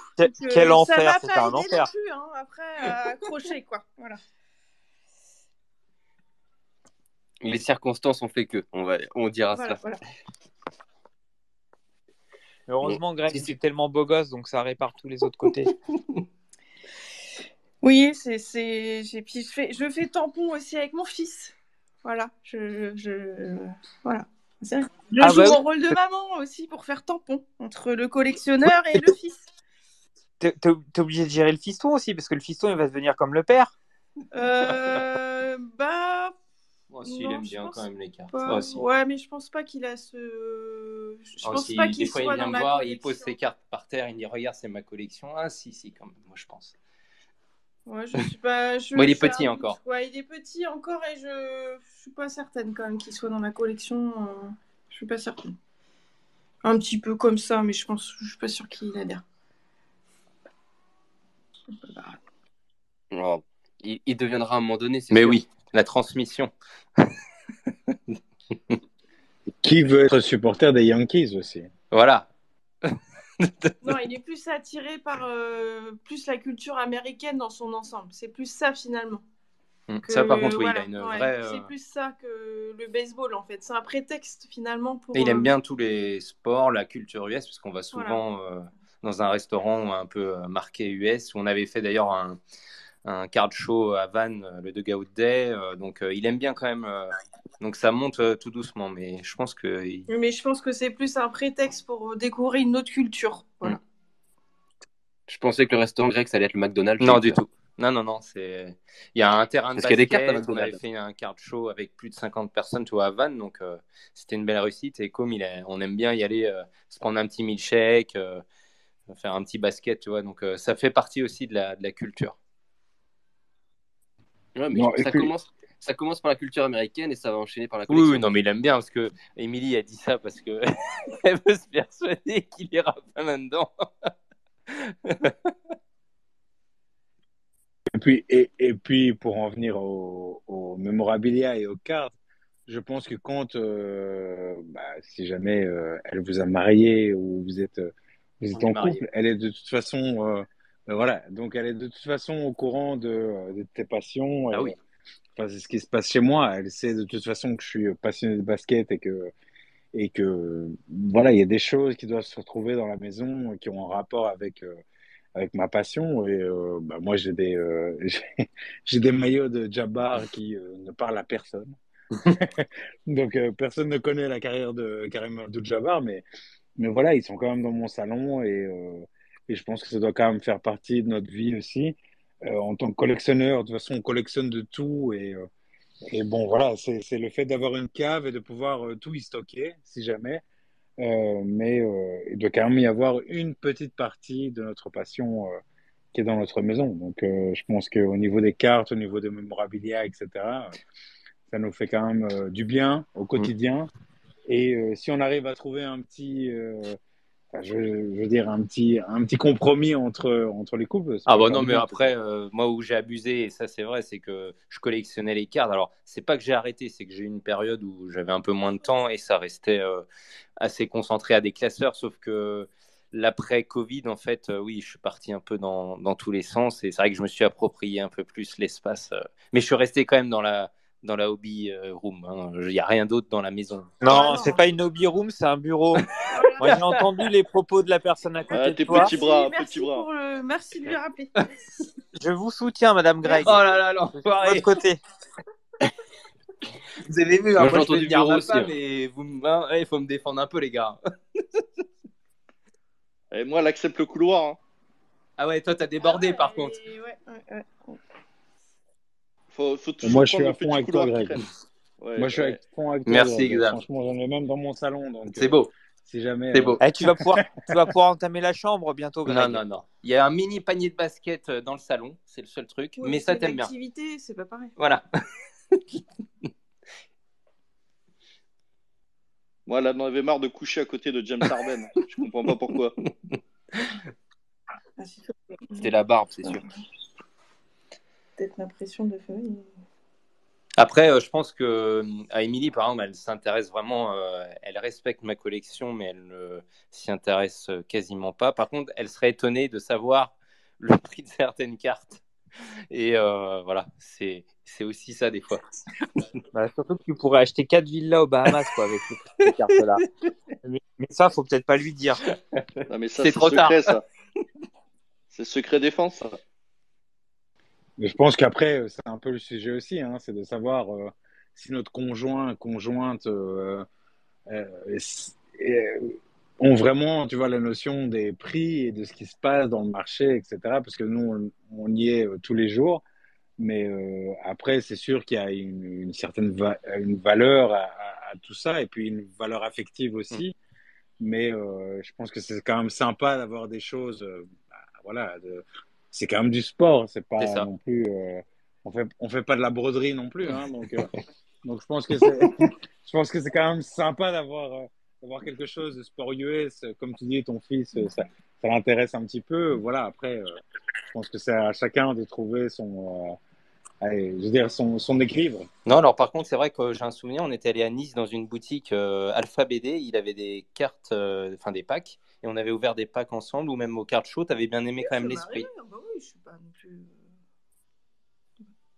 Quel enfer, ça c'était m'a un pas aidé enfer. non plus, après, à accrocher, quoi. Voilà. Les circonstances ont fait que, on dira cela. Voilà. Heureusement, Greg, c'est tellement beau gosse, donc ça répare tous les autres côtés. Oui, je fais tampon aussi avec mon fils. Voilà, voilà. Je joue mon rôle de maman aussi pour faire tampon entre le collectionneur et le fils. T'es obligé de gérer le fiston aussi, parce que le fiston, il va devenir comme le père. Il aime bien quand même les cartes. Ouais, mais je pense pas qu'il a ce. Je pense pas qu'il soit dans ma collection. Il pose ses cartes par terre, il dit regarde, c'est ma collection. Ah si, quand même, moi je pense. Ouais, je suis pas. Il est petit encore. Ouais, il est petit encore et je suis pas certaine quand même qu'il soit dans la collection. Je suis pas certaine. Un petit peu comme ça, mais je suis pas sûre qu'il adhère. Oh, il deviendra à un moment donné. Mais sûr. Oui, la transmission. Qui veut être supporter des Yankees aussi? Voilà. Non, il est plus attiré par plus la culture américaine dans son ensemble. C'est plus ça finalement. Ça, par contre, oui, il a une vraie. C'est plus ça que le baseball en fait. C'est un prétexte finalement pour. Et il aime bien tous les sports, la culture US, parce qu'on va souvent dans un restaurant un peu marqué US, où on avait fait d'ailleurs un card show à Vannes, le Dugout Day. Donc, il aime bien quand même. Donc, ça monte tout doucement, mais je pense que. Mais je pense que c'est plus un prétexte pour découvrir une autre culture. Voilà. Je pensais que le restaurant grec, ça allait être le McDonald's. Non, du tout. Non. Il y a un terrain de basket. Qu'il y a des cartes à McDonald's. On avait fait un card show avec plus de 50 personnes à Vannes, donc c'était une belle réussite. Et comme on aime bien y aller, se prendre un petit milkshake, faire un petit basket, tu vois. Donc ça fait partie aussi de la culture. Ouais, mais ça commence par la culture américaine et ça va enchaîner par la collection. Oui, non, mais il aime bien parce que Émilie a dit ça parce que elle veut se persuader qu'il ira pas là-dedans. Et puis, pour en venir au memorabilia et aux cartes, je pense que quand, si jamais elle vous a marié ou vous êtes en couple, elle est de toute façon, voilà, donc elle est de toute façon au courant de tes passions. Ah oui. C'est ce qui se passe chez moi. Elle sait de toute façon que je suis passionné de basket et que voilà, il y a des choses qui doivent se retrouver dans la maison qui ont un rapport avec ma passion. Et moi, j'ai des maillots de Jabbar qui ne parlent à personne. Donc, personne ne connaît la carrière de Kareem Abdul-Jabbar, mais voilà, ils sont quand même dans mon salon et je pense que ça doit quand même faire partie de notre vie aussi. En tant que collectionneur, de toute façon, on collectionne de tout et bon, voilà, c'est le fait d'avoir une cave et de pouvoir tout y stocker, si jamais. Mais il doit quand même y avoir une petite partie de notre passion qui est dans notre maison. Donc, je pense qu'au niveau des cartes, au niveau des mémorabilia, etc., ça nous fait quand même du bien au quotidien. Et si on arrive à trouver un petit, je veux dire, un petit compromis entre les couples, ça Ah peut bah faire non, du mais bien, après, peut-être. moi où j'ai abusé, et ça c'est vrai, c'est que je collectionnais les cartes. Alors, c'est pas que j'ai arrêté, c'est que j'ai eu une période où j'avais un peu moins de temps et ça restait assez concentré à des classeurs, sauf que l'après-Covid, en fait, oui, je suis parti un peu dans tous les sens et c'est vrai que je me suis approprié un peu plus l'espace. Mais je suis resté quand même dans la hobby room, hein. Il n'y a rien d'autre dans la maison. Non, non. c'est pas une hobby room, c'est un bureau. Voilà. Moi, j'ai entendu les propos de la personne à côté Ah, de tes toi. petits bras, Merci petits bras. merci de lui rappeler. Je vous soutiens, Madame Greg. Merci. Oh là là, Je suis de l'enfoiré! votre côté. Vous avez vu, Moi, hein, j'ai moi je peux entendu tenir bureau ma aussi, femme hein. et il faut me défendre un peu, les gars. Et moi, elle accepte le couloir. Hein. Ah ouais, toi t'as débordé par contre. Ouais. Faut Et toujours moi, je prendre suis le à fond petit avec toi, couloir qui Greg. traîne. Ouais, Moi, je suis ouais. à fond avec toi, Merci, Greg. Xam. Franchement, j'en ai même dans mon salon. Donc, C'est beau, si jamais. c'est beau. Eh, tu vas pouvoir entamer la chambre bientôt, Non, Greg. non, non. Il y a un mini panier de basket dans le salon, c'est le seul truc, Ouais, mais ça c'est t'aime bien. l'activité, c'est pas pareil. Voilà. Moi, elle en avait marre de coucher à côté de James Harden. Je comprends pas pourquoi. Ah, c'est sûr. C'était la barbe, c'est sûr. Peut-être ma pression de famille. Après, je pense que à Émilie, par exemple, elle s'intéresse vraiment, elle respecte ma collection, mais elle ne s'y intéresse quasiment pas. Par contre, elle serait étonnée de savoir le prix de certaines cartes. Et voilà, c'est aussi ça des fois. Bah, surtout que tu pourrais acheter 4 villas aux Bahamas, quoi, avec ces cartes-là. Mais ça, faut peut-être pas lui dire. Non, mais ça, C'est c'est trop tard. secret, ça. C'est secret défense, ça. Mais je pense qu'après, c'est un peu le sujet aussi, hein, c'est de savoir si notre conjointe est- est- ont vraiment, tu vois, la notion des prix et de ce qui se passe dans le marché, etc. Parce que nous, on y est tous les jours. Mais après, c'est sûr qu'il y a une certaine une valeur à tout ça et puis une valeur affective aussi. Mais je pense que c'est quand même sympa d'avoir des choses. Voilà, c'est quand même du sport. C'est C'est pas ça. non plus. On fait pas de la broderie non plus. Hein, donc je pense que c'est, je pense que c'est quand même sympa d'avoir quelque chose de sport US. Comme tu dis, ton fils, ça l'intéresse un petit peu. Voilà. Après, je pense que c'est à chacun de trouver allez, je veux dire, son équilibre. Non, alors par contre, c'est vrai que j'ai un souvenir, on était allé à Nice dans une boutique Alpha BD, il avait des cartes, enfin des packs, et on avait ouvert des packs ensemble, ou même aux cartes chaudes, t'avais bien aimé quand même Ça m'est l'esprit. arrivé. Bah oui, je suis pas non plus.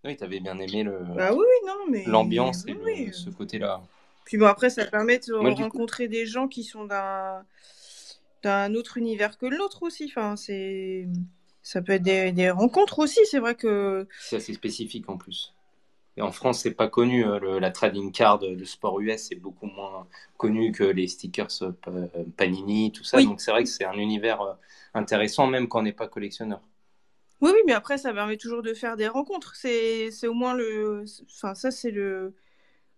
Oui, t'avais bien aimé Bah oui, non, mais. l'ambiance et Oui. ce côté-là. Puis bon, après, ça permet de Moi, du coup, rencontrer des gens qui sont d'un autre univers que le nôtre aussi. Enfin, ça peut être des rencontres aussi. C'est vrai que. C'est assez spécifique en plus. Et en France, c'est pas connu. La trading card de sport US, c'est beaucoup moins connu que les stickers Panini, tout ça. Oui. Donc c'est vrai que c'est un univers intéressant, même quand on n'est pas collectionneur. Oui, mais après, ça permet toujours de faire des rencontres. C'est au moins le. Enfin, ça, c'est le.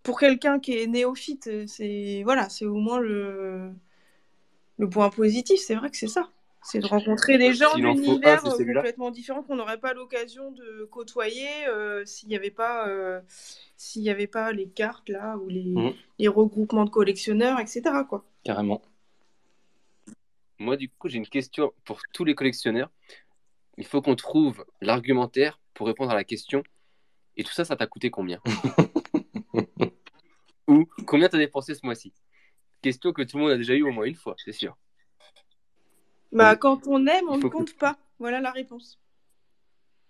Pour quelqu'un qui est néophyte, c'est au moins le point positif. C'est vrai que c'est ça. C'est de rencontrer des gens s'il en faut un, d'univers c'est celui-là. complètement différents qu'on n'aurait pas l'occasion de côtoyer s'il n'y avait pas les cartes là ou les regroupements de collectionneurs, etc. quoi. Carrément. Moi, du coup, j'ai une question pour tous les collectionneurs. Il faut qu'on trouve l'argumentaire pour répondre à la question. Et tout ça, ça t'a coûté combien? Ou combien t'as dépensé ce mois-ci? Question que tout le monde a déjà eu au moins une fois, c'est sûr. Bah, quand on aime, on Il ne faut compte pas. Voilà la réponse.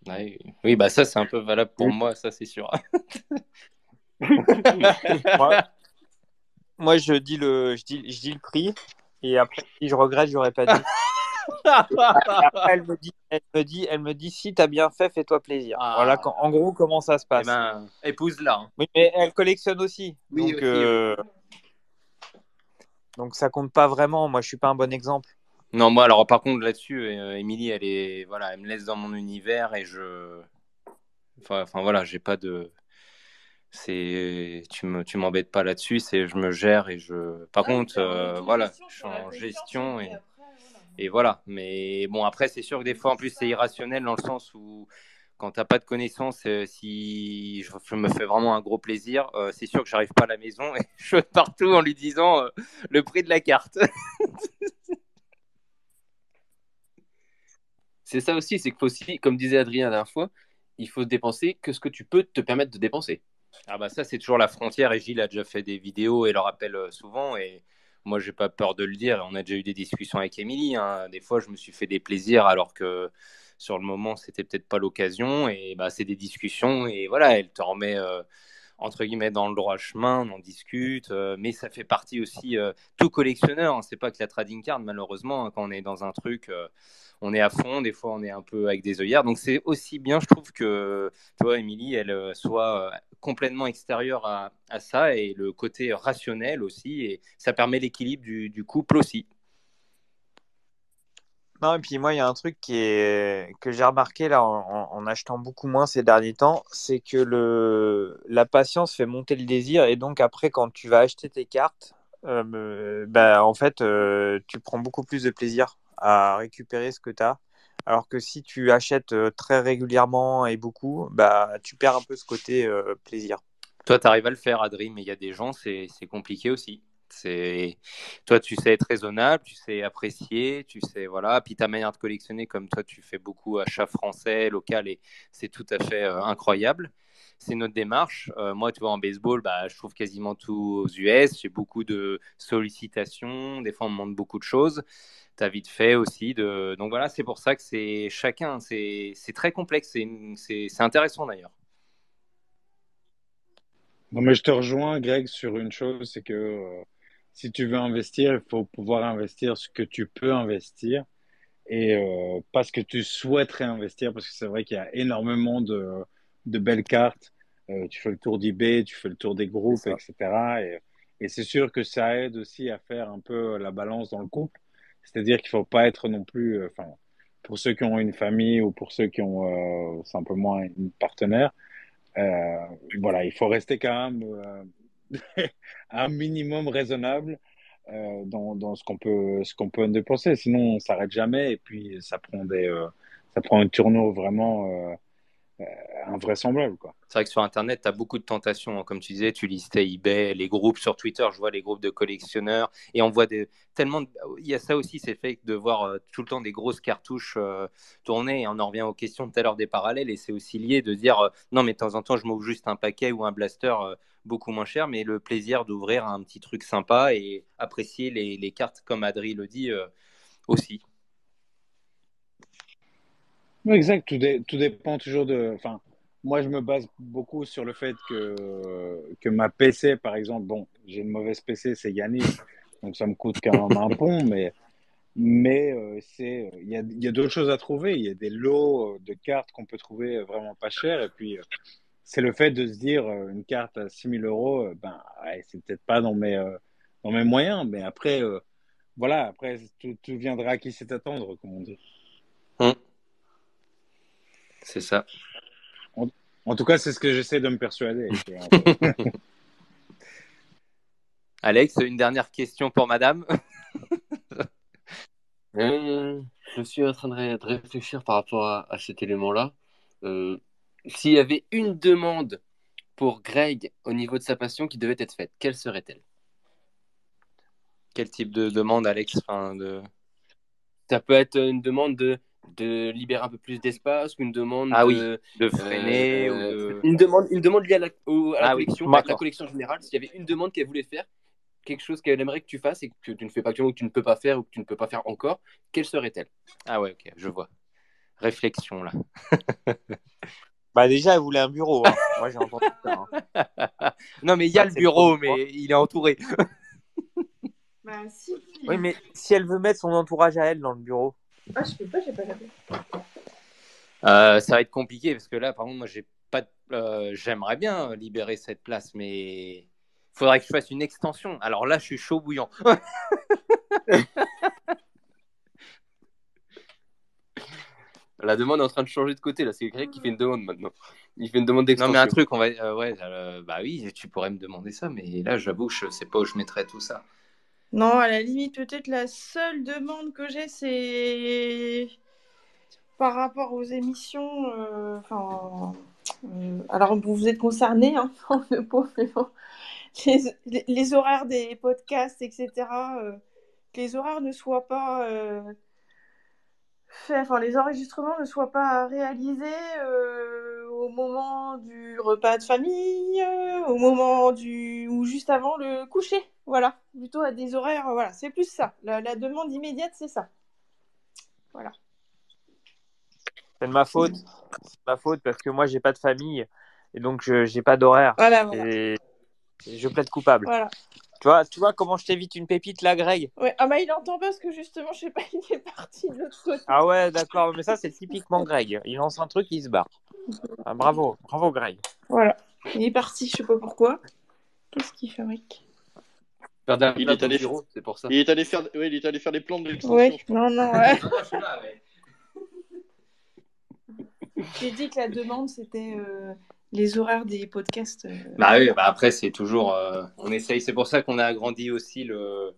Ouais. Oui, bah ça, c'est un peu valable pour moi, ça, c'est sûr. Moi, je dis le prix et après, si je regrette, j'aurais pas dit. Après, elle me dit, si t'as bien fait, fais-toi plaisir. Ah. Voilà, en gros, comment ça se Eh passe. ben, épouse-la. Hein. Oui, mais elle collectionne aussi. Oui, Donc, aussi, donc ça compte pas vraiment. Moi, je suis pas un bon exemple. Non, moi, alors, par contre, là-dessus, Émilie, elle me laisse dans mon univers et enfin, voilà, j'ai pas de. Tu m'embêtes pas là-dessus, je me gère et Par contre, voilà, je suis en gestion et voilà. Mais bon, après, c'est sûr que des fois, en plus, c'est irrationnel dans le sens où quand t'as pas de connaissances, si je me fais vraiment un gros plaisir, c'est sûr que j'arrive pas à la maison et je saute partout en lui disant le prix de la carte. C'est ça aussi, c'est qu'il faut aussi, comme disait Adrien la dernière fois, il faut dépenser que ce que tu peux te permettre de dépenser. Ah bah ça, c'est toujours la frontière et Gilles a déjà fait des vidéos et le rappelle souvent et moi, j'ai pas peur de le dire. On a déjà eu des discussions avec Émilie, hein. Des fois, je me suis fait des plaisirs alors que sur le moment, c'était peut-être pas l'occasion et bah, c'est des discussions et voilà, elle te remet entre guillemets dans le droit chemin, on en discute, mais ça fait partie aussi, tout collectionneur, hein, c'est pas que la trading card malheureusement, hein, quand on est dans un truc, on est à fond, des fois on est un peu avec des œillères, donc c'est aussi bien je trouve que, tu vois, Émilie, elle soit complètement extérieure à ça, et le côté rationnel aussi, et ça permet l'équilibre du couple aussi. Non, et puis moi, il y a un truc que j'ai remarqué là en achetant beaucoup moins ces derniers temps, c'est que la patience fait monter le désir, et donc après, quand tu vas acheter tes cartes, en fait, tu prends beaucoup plus de plaisir à récupérer ce que tu as. Alors que si tu achètes très régulièrement et beaucoup, bah, tu perds un peu ce côté plaisir. Toi, tu arrives à le faire, Adri, mais il y a des gens, c'est compliqué aussi. Toi, tu sais être raisonnable, tu sais apprécier, tu sais, voilà. Puis ta manière de collectionner, comme toi, tu fais beaucoup achats français, local, et c'est tout à fait incroyable. C'est notre démarche. Moi, tu vois, en baseball, bah, je trouve quasiment tout aux US. J'ai beaucoup de sollicitations. Des fois, on me demande beaucoup de choses. Tu as vite fait aussi. Donc voilà, c'est pour ça que c'est chacun. C'est très complexe. C'est intéressant d'ailleurs. Non, mais je te rejoins, Greg, sur une chose, c'est que si tu veux investir, il faut pouvoir investir ce que tu peux investir et pas ce que tu souhaiterais investir, parce que c'est vrai qu'il y a énormément de belles cartes. Tu fais le tour d'eBay, tu fais le tour des C'est groupes, ça. etc. Et c'est sûr que ça aide aussi à faire un peu la balance dans le couple. C'est-à-dire qu'il faut pas être non plus, enfin, pour ceux qui ont une famille ou pour ceux qui ont simplement une partenaire, euh, voilà, il faut rester quand même un minimum raisonnable dans ce qu'on peut dépenser. Sinon, on s'arrête jamais et puis ça prend une tournure vraiment invraisemblable, quoi. C'est vrai que sur Internet, tu as beaucoup de tentations, hein. Comme tu disais, tu listais eBay, les groupes sur Twitter, je vois les groupes de collectionneurs. Et on voit tellement. Il y a ça aussi, c'est fait de voir tout le temps des grosses cartouches tourner. Et on en revient aux questions tout à l'heure des parallèles. Et c'est aussi lié de dire non, mais de temps en temps, je m'ouvre juste un paquet ou un blaster beaucoup moins cher. Mais le plaisir d'ouvrir un petit truc sympa et apprécier les cartes, comme Adri le dit, aussi. Oui, exact, tout dépend toujours de. Enfin, moi, je me base beaucoup sur le fait que ma PC, par exemple, bon, j'ai une mauvaise PC, c'est Yanis, donc ça me coûte quand même un pont, mais il y a d'autres choses à trouver. Il y a des lots de cartes qu'on peut trouver vraiment pas chères. Et puis, c'est le fait de se dire une carte à 6 000 euros, ben, ouais, c'est peut-être pas dans mes moyens. Mais après, voilà, après, tout viendra à qui sait attendre, comme on dit. C'est ça. En tout cas, c'est ce que j'essaie de me persuader. Tu vois. Alex, une dernière question pour madame. Je suis en train de réfléchir par rapport à cet élément-là. Euh, S'il y avait une demande pour Greg au niveau de sa passion qui devait être faite, quelle serait-elle? Quel type de demande, Alex? Ça peut être une demande de libérer un peu plus d'espace, ou une demande Ah oui, de freiner ou de... une demande liée à la Ah oui, collection, avec la d'accord. collection générale. S'il y avait une demande qu'elle voulait faire, quelque chose qu'elle aimerait que tu fasses et que tu ne fais pas actuellement, ou que tu ne peux pas faire, ou que tu ne peux pas faire encore, quelle serait-elle? Ah ouais, ok, je vois. Réflexion, là. Bah déjà, elle voulait un bureau, hein. Moi, j'ai entendu ça, hein. Non, mais il y a Ça, le c'est bureau, premier point. mais il est entouré. Bah si. Oui, mais si elle veut mettre son entourage à elle dans le bureau. Ah, je peux pas, j'ai pas la paix. Ça va être compliqué parce que là, par contre, moi, j'ai pas. J'aimerais bien libérer cette place, mais il faudrait que je fasse une extension. Alors là, je suis chaud bouillant. La demande est en train de changer de côté, là. C'est Greg qui fait une demande maintenant. Il fait une demande Non, d'extension. mais un truc, on va. Ouais, bah oui, tu pourrais me demander ça, mais là, j'avoue, je sais pas où je mettrais tout ça. Non, à la limite, peut-être la seule demande que j'ai, c'est... par rapport aux émissions, alors vous êtes concernés, hein, le pauvre, mais bon, les horaires des podcasts, etc., que les horaires ne soient pas faits, les enregistrements ne soient pas réalisés au moment du repas de famille, au moment ou juste avant le coucher. Voilà, plutôt à des horaires, voilà, c'est plus ça. La demande immédiate, c'est ça. Voilà. C'est de ma faute. C'est de ma faute parce que moi, j'ai pas de famille et donc je j'ai pas d'horaire. Voilà. Et je plaide coupable. Voilà. Tu vois comment je t'évite une pépite là, Greg? Ouais. Ah bah il entend pas parce que justement, je sais pas, il est parti de l'autre côté. Ah ouais, d'accord, mais ça c'est typiquement Greg. Il lance un truc, il se barre. Ah, bravo, Greg. Voilà. Il est parti, je sais pas pourquoi. Qu'est-ce qu'il fabrique? Il est allé faire... c'est pour ça. Il est allé faire des plans de l'extension. Ouais, je crois. non, ouais. Non, je suis là, ouais. J'ai dit que la demande, c'était les horaires des podcasts. Bah oui, bah après, c'est toujours. On essaye, c'est pour ça qu'on a agrandi aussi le.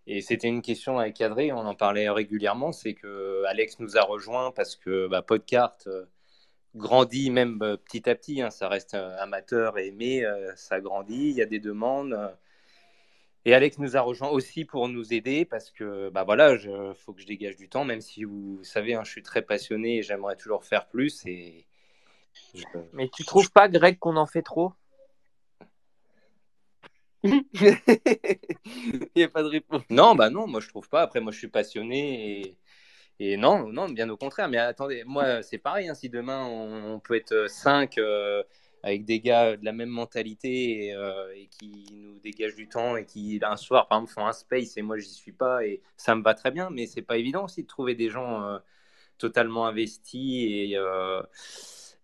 Et c'était une question avec Adré, on en parlait régulièrement, c'est que Alex nous a rejoint parce que Podcart grandit même petit à petit, hein, ça reste amateur, mais ça grandit, il y a des demandes. Et Alex nous a rejoint aussi pour nous aider parce que voilà, faut que je dégage du temps, même si vous savez, hein, je suis très passionné et j'aimerais toujours faire plus. Mais tu trouves pas, Greg, qu'on en fait trop? Il n'y a pas de réponse. Non, non, moi je trouve pas. Après, moi je suis passionné et non, bien au contraire. Mais attendez, moi c'est pareil, hein, si demain on peut être 5 avec des gars de la même mentalité et qui nous dégagent du temps et qui un soir par exemple font un space et moi j'y suis pas et ça me va très bien, mais c'est pas évident aussi de trouver des gens totalement investis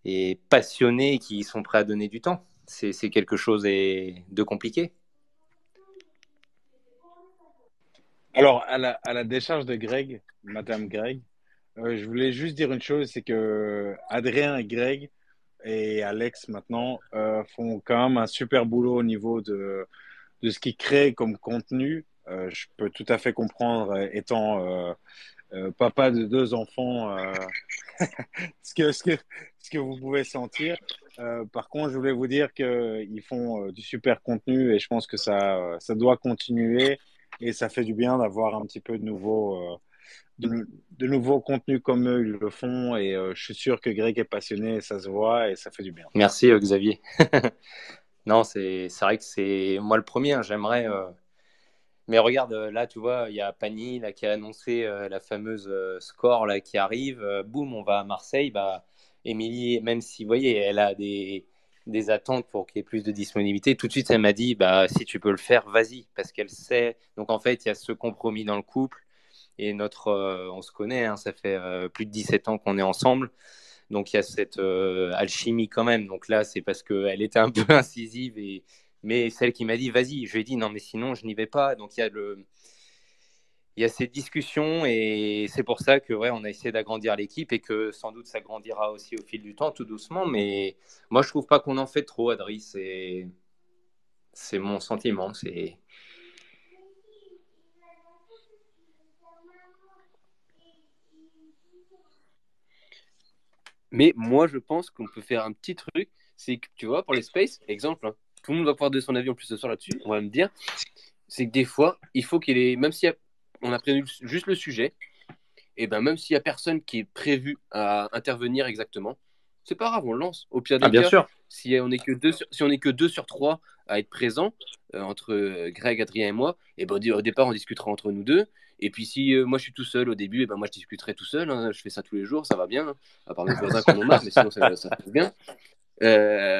et passionnés qui sont prêts à donner du temps. C'est quelque chose de compliqué. Alors, à la décharge de Greg, Madame Greg, je voulais juste dire une chose, c'est que Adrien et Greg et Alex maintenant font quand même un super boulot au niveau de ce qu'ils créent comme contenu. Je peux tout à fait comprendre, étant papa de 2 enfants, ce que vous pouvez sentir. Par contre, je voulais vous dire qu'ils font du super contenu et je pense que ça doit continuer et ça fait du bien d'avoir un petit peu de nouveaux contenus comme eux, ils le font et je suis sûr que Greg est passionné, ça se voit et ça fait du bien. Merci Xavier. Non, c'est vrai que c'est moi le premier, hein, j'aimerais. Mais regarde, là, tu vois, il y a Pani là, qui a annoncé la fameuse score là, qui arrive. Boum, on va à Marseille. Émilie, même si, vous voyez, elle a des attentes pour qu'il y ait plus de disponibilité, tout de suite, elle m'a dit, si tu peux le faire, vas-y. Parce qu'elle sait. Donc, en fait, il y a ce compromis dans le couple. Et on se connaît, hein, ça fait plus de 17 ans qu'on est ensemble. Donc, il y a cette alchimie quand même. Donc là, c'est parce qu'elle était un peu incisive mais celle qui m'a dit vas-y, je lui ai dit non mais sinon je n'y vais pas. Donc il y a ces discussions et c'est pour ça que on a essayé d'agrandir l'équipe et que sans doute ça grandira aussi au fil du temps tout doucement. Mais moi je trouve pas qu'on en fait trop, Adri. C'est mon sentiment. Mais moi, je pense qu'on peut faire un petit truc. C'est que, tu vois, pour les space, exemple, hein, tout le monde va pouvoir donner son avis en plus ce soir là-dessus. On va me dire, c'est que des fois, il faut qu'il y ait, même si on a prévu juste le sujet, et ben même s'il y a personne qui est prévu à intervenir exactement, c'est pas grave, on le lance. Au pire des bien cas, sûr. si on n'est que 2 sur 3 à être présents entre Greg, Adrien et moi, et ben au départ on discutera entre nous deux. Et puis si moi je suis tout seul au début, et ben moi je discuterai tout seul. Hein, je fais ça tous les jours, ça va bien. Hein, à part mes voisins qui en ont marre, mais sinon ça passe bien.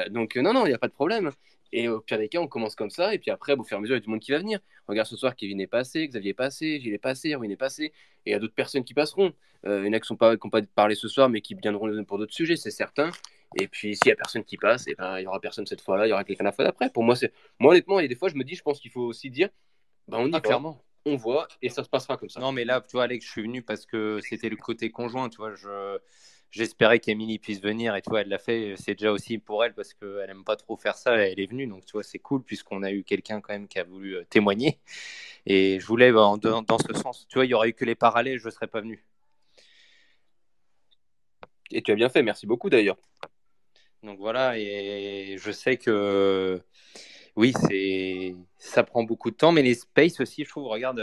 Donc non, il n'y a pas de problème. Et au pire des cas, on commence comme ça. Et puis après, au fur et à mesure, il y a du monde qui va venir. Regarde, ce soir, Kevin est passé, Xavier est passé, Gilles est passé, Erwin est passé. Et il y a d'autres personnes qui passeront. Il y en a qui n'ont pas parlé ce soir, mais qui viendront pour d'autres sujets, c'est certain. Et puis, s'il n'y a personne qui passe, et ben, il n'y aura personne cette fois-là, il y aura quelqu'un la fois d'après. Pour moi, honnêtement, il y a des fois, je me dis, je pense qu'il faut aussi dire, on y va, clairement. on voit, et ça se passera comme ça. Non, mais là, tu vois, Alex, je suis venu parce que c'était le côté conjoint, tu vois, j'espérais qu'Emilie puisse venir et tu vois, elle l'a fait. C'est déjà aussi pour elle parce qu'elle aime pas trop faire ça. Elle est venue, donc tu vois, c'est cool puisqu'on a eu quelqu'un quand même qui a voulu témoigner. Et je voulais dans ce sens. Tu vois, il y aurait eu que les parallèles, je serais pas venu. Et tu as bien fait, merci beaucoup d'ailleurs. Donc voilà, et je sais que oui, ça prend beaucoup de temps, mais les spaces aussi, je trouve, regarde,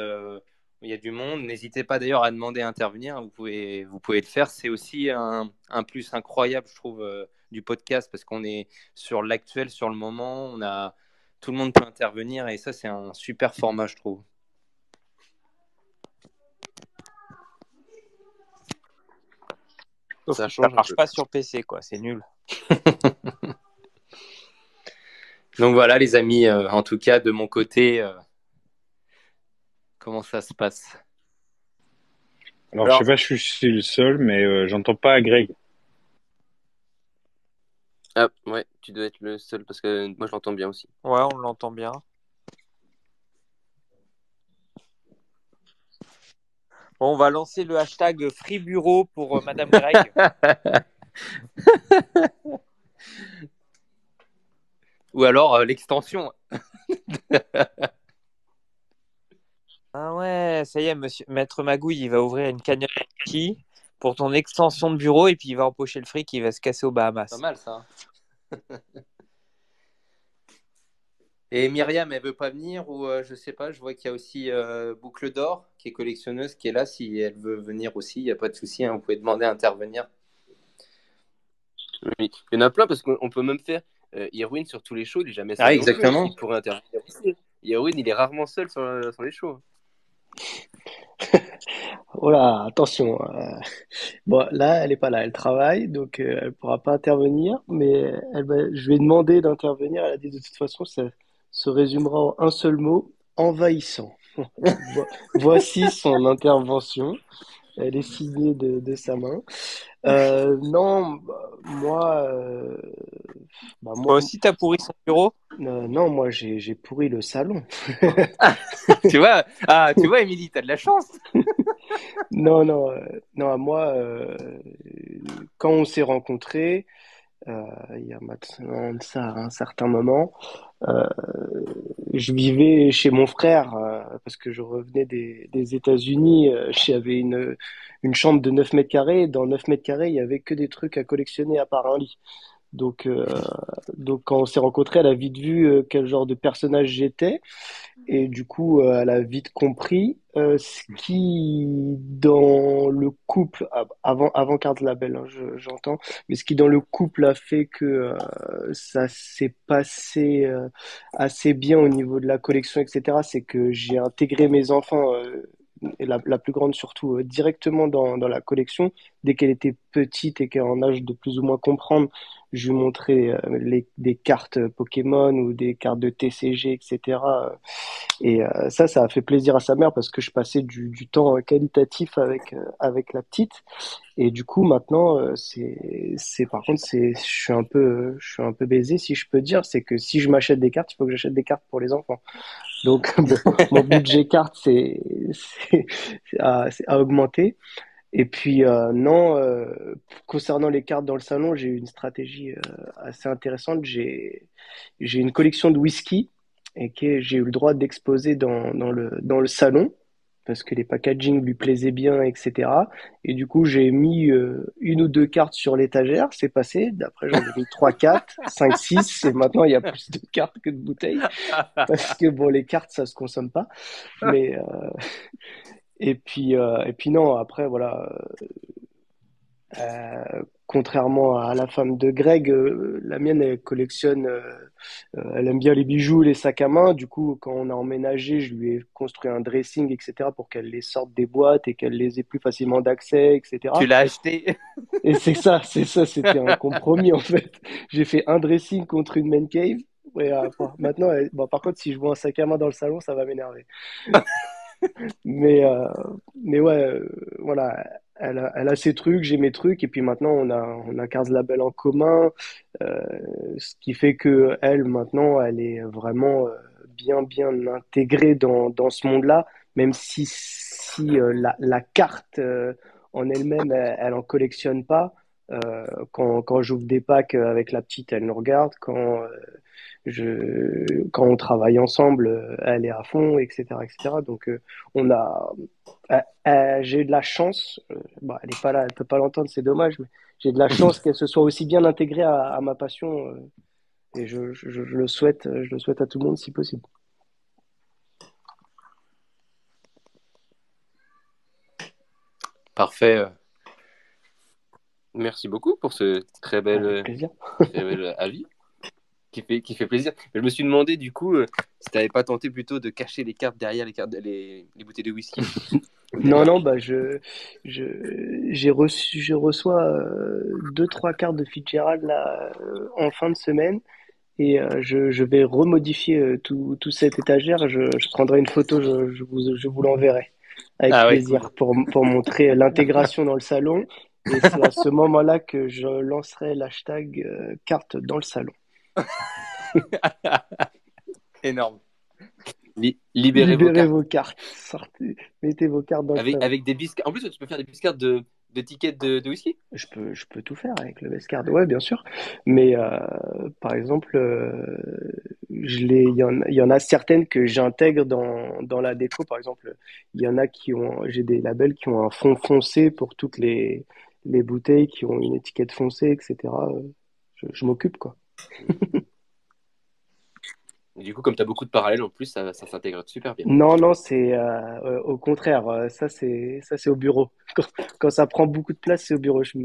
il y a du monde. N'hésitez pas d'ailleurs à demander à intervenir, vous pouvez le faire. C'est aussi un plus incroyable, je trouve, du podcast, parce qu'on est sur l'actuel, sur le moment, tout le monde peut intervenir, et ça, c'est un super format, je trouve. Sauf Ça que ça change un marche peu. pas sur PC, quoi. C'est nul. Donc voilà, les amis, en tout cas, de mon côté, comment ça se passe? Alors, je Alors, sais pas si je suis le seul, mais j'entends pas Greg. ah, ouais, tu dois être le seul parce que moi je l'entends bien aussi. Ouais, on l'entend bien. Bon, on va lancer le hashtag Free Bureau pour Madame Greg. Ou alors l'extension. Ah ouais, ça y est, monsieur Maître Magouille, il va ouvrir une cagnotte Tipeee pour ton extension de bureau et puis il va empocher le fric et il va se casser aux Pas Bahamas. mal ça. Et Myriam, elle veut pas venir ou je sais pas, je vois qu'il y a aussi Boucle d'Or qui est collectionneuse qui est là. Si elle veut venir aussi, il n'y a pas de souci, hein, vous pouvez demander à intervenir. Oui. Il y en a plein parce qu'on peut même faire Irwin sur tous les shows, il est jamais seul Ah, non plus, exactement. il pourrait intervenir aussi. Irwin, il est rarement seul sur les shows. Oh là, attention. Bon, là, elle est pas là, elle travaille, donc elle pourra pas intervenir, mais je vais demander d'intervenir. Elle a dit de toute façon, ça se résumera en un seul mot, envahissant. Voici son intervention. Elle est signée de sa main. Non, Toi moi, aussi, t'as pourri son bureau? non, moi, j'ai pourri le salon. tu vois, Émilie, t'as de la chance. Non, non, non, moi, quand on s'est rencontrés, il y a maintenant de ça un certain moment, euh, je vivais chez mon frère parce que je revenais des États-Unis. J'avais une chambre de 9 mètres carrés. Dans 9 mètres carrés, il y avait que des trucs à collectionner à part un lit. Donc, euh, donc quand on s'est rencontrés, elle a vite vu quel genre de personnage j'étais. Et du coup, elle a vite compris ce qui, dans le couple, avant Carte Label, hein, j'entends, mais ce qui, dans le couple, a fait que ça s'est passé assez bien au niveau de la collection, etc., c'est que j'ai intégré mes enfants, et la plus grande surtout, directement dans la collection. Dès qu'elle était petite et qu'elle est en âge de plus ou moins comprendre, je lui montrais des cartes Pokémon ou des cartes de TCG, etc. Et ça a fait plaisir à sa mère parce que je passais du temps qualitatif avec la petite. Et du coup, maintenant, par contre, je suis un peu baisé, si je peux dire. C'est que si je m'achète des cartes, il faut que j'achète des cartes pour les enfants. Donc, bon, mon budget carte, c'est à augmenter. Et puis, non, concernant les cartes dans le salon, j'ai eu une stratégie assez intéressante. J'ai une collection de whisky et que j'ai eu le droit d'exposer dans le salon parce que les packaging lui plaisaient bien, etc. Et du coup, j'ai mis une ou deux cartes sur l'étagère, c'est passé. D'après, j'en ai mis 3, 4, 5, 6. Et maintenant, il y a plus de cartes que de bouteilles parce que, bon, les cartes, ça se consomme pas. Mais, et puis non, après, voilà. Contrairement à la femme de Greg, la mienne, elle collectionne, elle aime bien les bijoux, les sacs à main. Du coup, quand on a emménagé, je lui ai construit un dressing, etc., pour qu'elle les sorte des boîtes et qu'elle les ait plus facilement d'accès, Tu etc. l'as acheté. Et c'était un compromis, en fait. J'ai fait un dressing contre une man cave. Et, maintenant, bon, par contre, si je vois un sac à main dans le salon, ça va m'énerver. Mais, euh, mais ouais, voilà, elle a ses trucs, j'ai mes trucs, et puis maintenant on a 15 labels en commun, euh, ce qui fait que elle, maintenant, elle est vraiment bien, bien intégrée dans ce monde-là, même si la carte en elle-même, elle en collectionne pas. Quand j'ouvre des packs avec la petite, elle nous regarde. Quand on travaille ensemble, elle est à fond, etc., etc. Donc, on a, j'ai eu de la chance. Bon, elle est pas là, elle peut pas l'entendre, c'est dommage, mais j'ai de la chance qu'elle se soit aussi bien intégrée à ma passion. Et je le souhaite à tout le monde si possible. Parfait. Merci beaucoup pour ce très bel, Avec plaisir. très bel avis qui fait plaisir. Mais je me suis demandé du coup si tu n'avais pas tenté plutôt de cacher les cartes derrière les bouteilles de whisky. Non, bah je reçois 2-3 cartes de Fitzgerald là en fin de semaine et je vais remodifier tout cette étagère. Je prendrai une photo, je vous l'enverrai avec Ah ouais, plaisir pour montrer l'intégration dans le salon. Et c'est à ce moment-là que je lancerai l'hashtag carte dans le salon. énorme. Libérez vos Libérez cartes. vos cartes, sortez, mettez vos cartes dans le salon. Avec des biscartes. En plus, tu peux faire des biscartes de tickets de whisky. Je peux tout faire avec le Westcard, ouais, bien sûr. Mais par exemple, il y en a certaines que j'intègre dans la déco. Par exemple, il y en a j'ai des labels qui ont un fond foncé pour toutes les bouteilles qui ont une étiquette foncée, etc. Je m'occupe, quoi. Et du coup, comme tu as beaucoup de parallèles en plus, ça s'intègre super bien. Non, c'est au contraire. Ça, c'est au bureau. Quand ça prend beaucoup de place, c'est au bureau. Je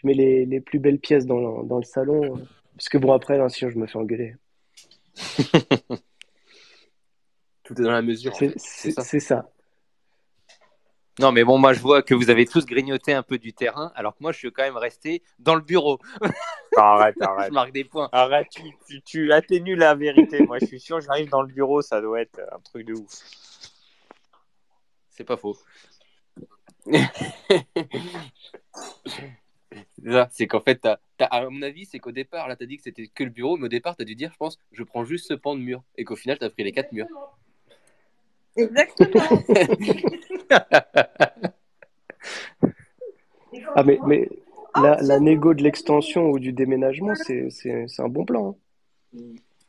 mets les plus belles pièces dans le salon. Parce que bon, après, là, sinon, je me fais engueuler. Tout est dans la mesure, en fait. C'est ça. C'est ça. Non, mais bon, moi, je vois que vous avez tous grignoté un peu du terrain, alors que moi, je suis quand même resté dans le bureau. Arrête. Je marque des points. Arrête, tu atténues la vérité. Moi, je suis sûr, j'arrive dans le bureau, ça doit être un truc de ouf. C'est pas faux. C'est qu'en fait, à mon avis, c'est qu'au départ, là, tu as dit que c'était que le bureau, mais au départ, tu as dû dire, je pense, je prends juste ce pan de mur. Et qu'au final, tu as pris les 4 murs. Exactement. Ah, mais la négo de l'extension ou du déménagement, c'est un bon plan. Hein.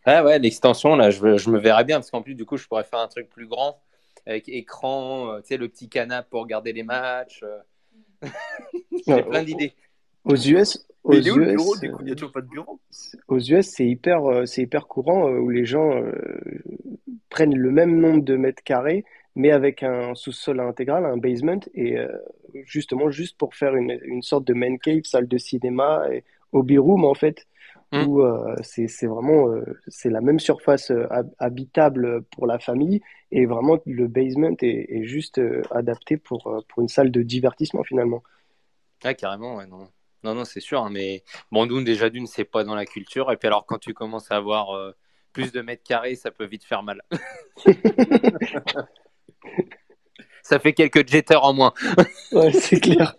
Ah ouais, l'extension, là, je me verrais bien, parce qu'en plus, du coup, je pourrais faire un truc plus grand, avec écran, tu sais, le petit canapé pour regarder les matchs. J'ai plein d'idées. Aux US, Mais il est où le bureau, du coup? Il n'y a toujours pas de bureau. Aux US, c'est hyper courant où les gens prennent le même nombre de mètres carrés, mais avec un sous-sol intégral, un basement, et justement, juste pour faire une sorte de man cave, salle de cinéma, et hobby room, en fait, où c'est vraiment c'est la même surface habitable pour la famille, et vraiment, le basement est juste adapté pour une salle de divertissement, finalement. Ah, carrément, ouais, non. Non, c'est sûr, hein, mais bon, nous, déjà d'une, c'est pas dans la culture, et puis alors, quand tu commences à avoir plus de mètres carrés, ça peut vite faire mal. Ça fait quelques jetters en moins. Ouais, c'est clair.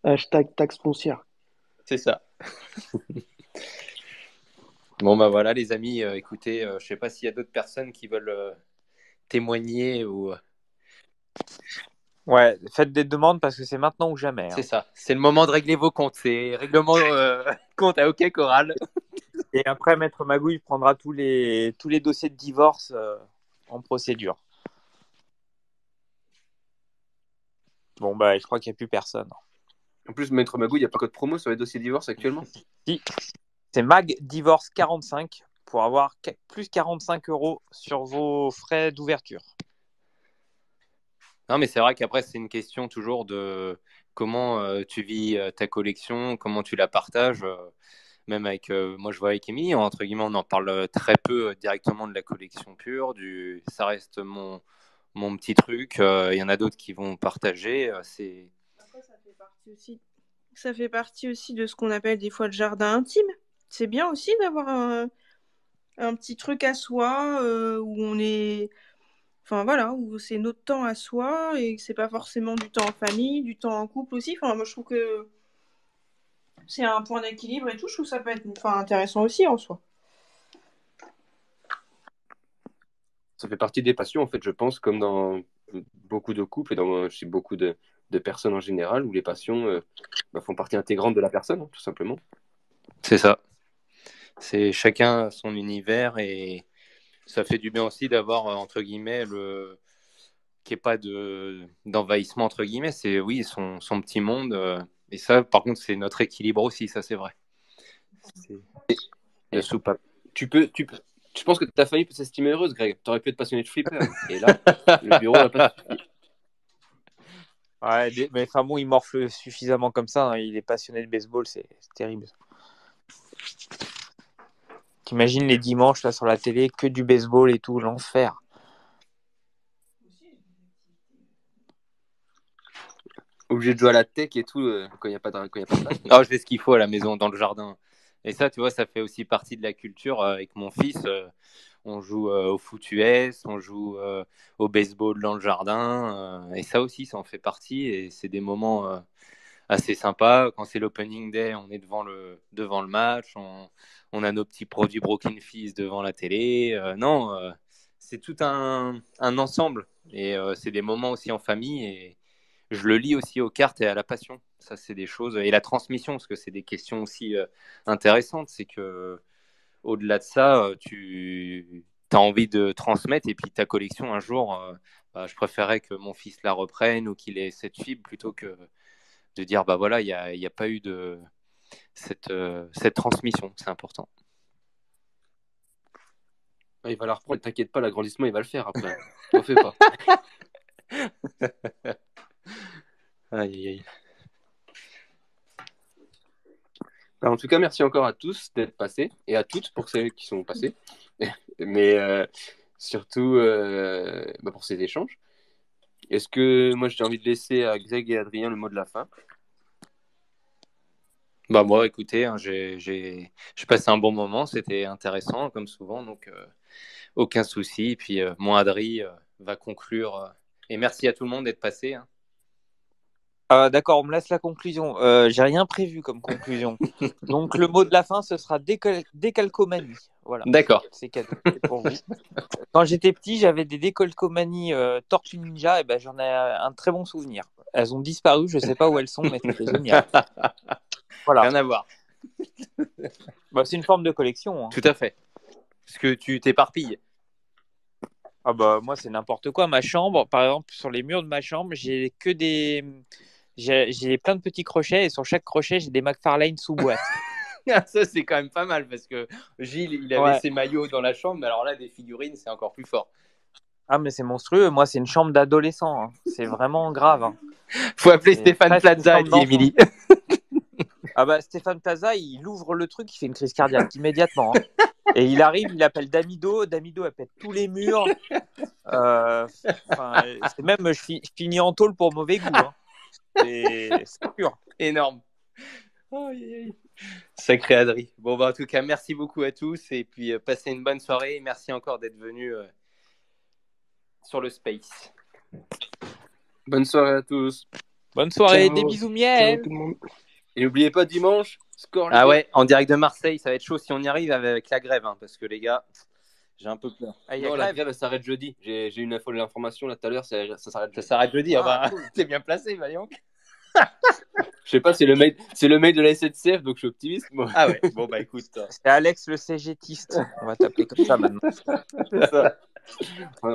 Hashtag taxe foncière. C'est ça. Bon, bah voilà, les amis, écoutez, je sais pas s'il y a d'autres personnes qui veulent témoigner ou. Ouais, faites des demandes parce que c'est maintenant ou jamais. C'est ça. C'est le moment de régler vos comptes. C'est règlement compte à OK Coral. Et après, Maître Magouille prendra tous les dossiers de divorce en procédure. Bon, bah, je crois qu'il n'y a plus personne. En plus, Maître Magou, il n'y a pas code promo sur les dossiers divorce actuellement. Si, c'est Mag Divorce 45 pour avoir plus 45 € sur vos frais d'ouverture. Non, mais c'est vrai qu'après, c'est une question toujours de comment tu vis ta collection, comment tu la partages. Même avec, moi, je vois avec Émilie, entre guillemets, on en parle très peu directement de la collection pure. Ça reste mon petit truc. Il y en a d'autres qui vont partager. Après, ça fait partie aussi de ce qu'on appelle des fois le jardin intime. C'est bien aussi d'avoir un petit truc à soi où on est. Enfin voilà, où c'est notre temps à soi et que c'est pas forcément du temps en famille, du temps en couple aussi. Enfin, moi je trouve que c'est un point d'équilibre et tout. Je trouve que ça peut être intéressant aussi en soi. Ça fait partie des passions, en fait, je pense, comme dans beaucoup de couples et dans chez beaucoup de de personnes en général, où les passions font partie intégrante de la personne, hein, tout simplement. C'est ça. C'est chacun son univers et ça fait du bien aussi d'avoir, entre guillemets, qu'il n'y ait pas d'envahissement, entre guillemets. C'est, oui, son petit monde. Et ça, par contre, c'est notre équilibre aussi, ça, c'est vrai. C'est Et de soupape. tu penses que ta famille peut s'estimer heureuse, Greg. Tu aurais pu être passionné de flipper. Et là, le bureau n'a pas suffi. Ouais, mais enfin bon, il morfle suffisamment comme ça, hein. Il est passionné de baseball, c'est terrible. T'imagines les dimanches là sur la télé, que du baseball et tout, l'enfer. Obligé de jouer à la tech et tout quand il n'y a pas de place. Ah, je fais ce qu'il faut à la maison, dans le jardin. Et ça, tu vois, ça fait aussi partie de la culture. Avec mon fils, on joue au foot US, on joue au baseball dans le jardin. Et ça aussi, ça en fait partie. Et c'est des moments assez sympas. Quand c'est l'opening day, on est devant le match. On a nos petits produits Broken Fizz devant la télé. Non, c'est tout un ensemble. Et c'est des moments aussi en famille. Et je le lis aussi aux cartes et à la passion. Ça, c'est des choses. Et la transmission, parce que c'est des questions aussi intéressantes. C'est que au-delà de ça, tu as envie de transmettre. Et puis ta collection, un jour, je préférais que mon fils la reprenne ou qu'il ait cette fibre plutôt que de dire, bah voilà, il n'y a pas eu de cette transmission. C'est important. Il va la reprendre, t'inquiète pas, l'agrandissement, il va le faire après. T'en fais pas. Aïe, aïe. En tout cas, merci encore à tous d'être passés et à toutes pour celles qui sont passées. Mais surtout pour ces échanges. Est-ce que moi j'ai envie de laisser à Greg et Adrien le mot de la fin? Bah moi, écoutez, hein, j'ai passé un bon moment, c'était intéressant comme souvent, donc aucun souci. Et puis mon Adri va conclure. Et merci à tout le monde d'être passé. Hein. D'accord, on me laisse la conclusion. J'ai rien prévu comme conclusion. Donc le mot de la fin, ce sera décalcomanie. Voilà. D'accord. C'est cadeau pour vous. Quand j'étais petit, j'avais des décalcomanies Tortue Ninja, et ben j'en ai un très bon souvenir. Elles ont disparu, je sais pas où elles sont, mais c'était génial. Voilà. Rien à voir. Bah, c'est une forme de collection. Hein. Tout à fait. Parce que tu t'éparpilles. Ah bah moi c'est n'importe quoi. Ma chambre, par exemple, sur les murs de ma chambre, j'ai plein de petits crochets et sur chaque crochet j'ai des McFarlane sous boîte. Ça c'est quand même pas mal parce que Gilles il avait ses maillots dans la chambre, mais alors là des figurines c'est encore plus fort. Ah mais c'est monstrueux. Moi c'est une chambre d'adolescent. Hein. C'est vraiment grave. Hein. Faut appeler Stéphane Plaza et Émilie. Ah bah Stéphane Plaza, il ouvre le truc, il fait une crise cardiaque immédiatement. Hein. Et il arrive, il appelle Damido. Damido, elle pète tous les murs. C'est même, je finis en tôle pour mauvais goût. Hein. C'est sûr. Énorme. Sacré Adri. Bon, bah, en tout cas, merci beaucoup à tous. Et puis, passez une bonne soirée. Merci encore d'être venus sur le Space. Bonne soirée à tous. Bonne soirée. Ciao. Des bisous miel. Ciao tout le monde. Et n'oubliez pas dimanche, score. Ah ouais, en direct de Marseille, ça va être chaud si on y arrive avec la grève, hein, parce que les gars, j'ai un peu peur. Ah, la grève, elle s'arrête jeudi. J'ai eu l'information là tout à l'heure, ça s'arrête jeudi. Ça s'arrête jeudi, cool. T'es bien placé, Vaillant. Je sais pas, c'est le mail de la SNCF, donc je suis optimiste. Moi. Ah ouais, bon bah écoute. C'est Alex le CGTiste. On va t'appeler comme ça maintenant. C'est ça.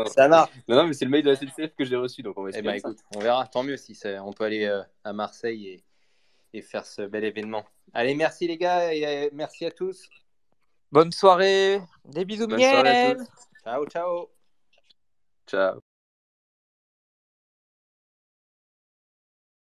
Ça marche. Non, mais c'est le mail de la SNCF que j'ai reçu, donc on va essayer. Eh ben écoute, on verra, tant mieux si on peut aller à Marseille et faire ce bel événement. Allez, merci les gars et merci à tous. Bonne soirée. Des bisous miel. Ciao, ciao. Ciao.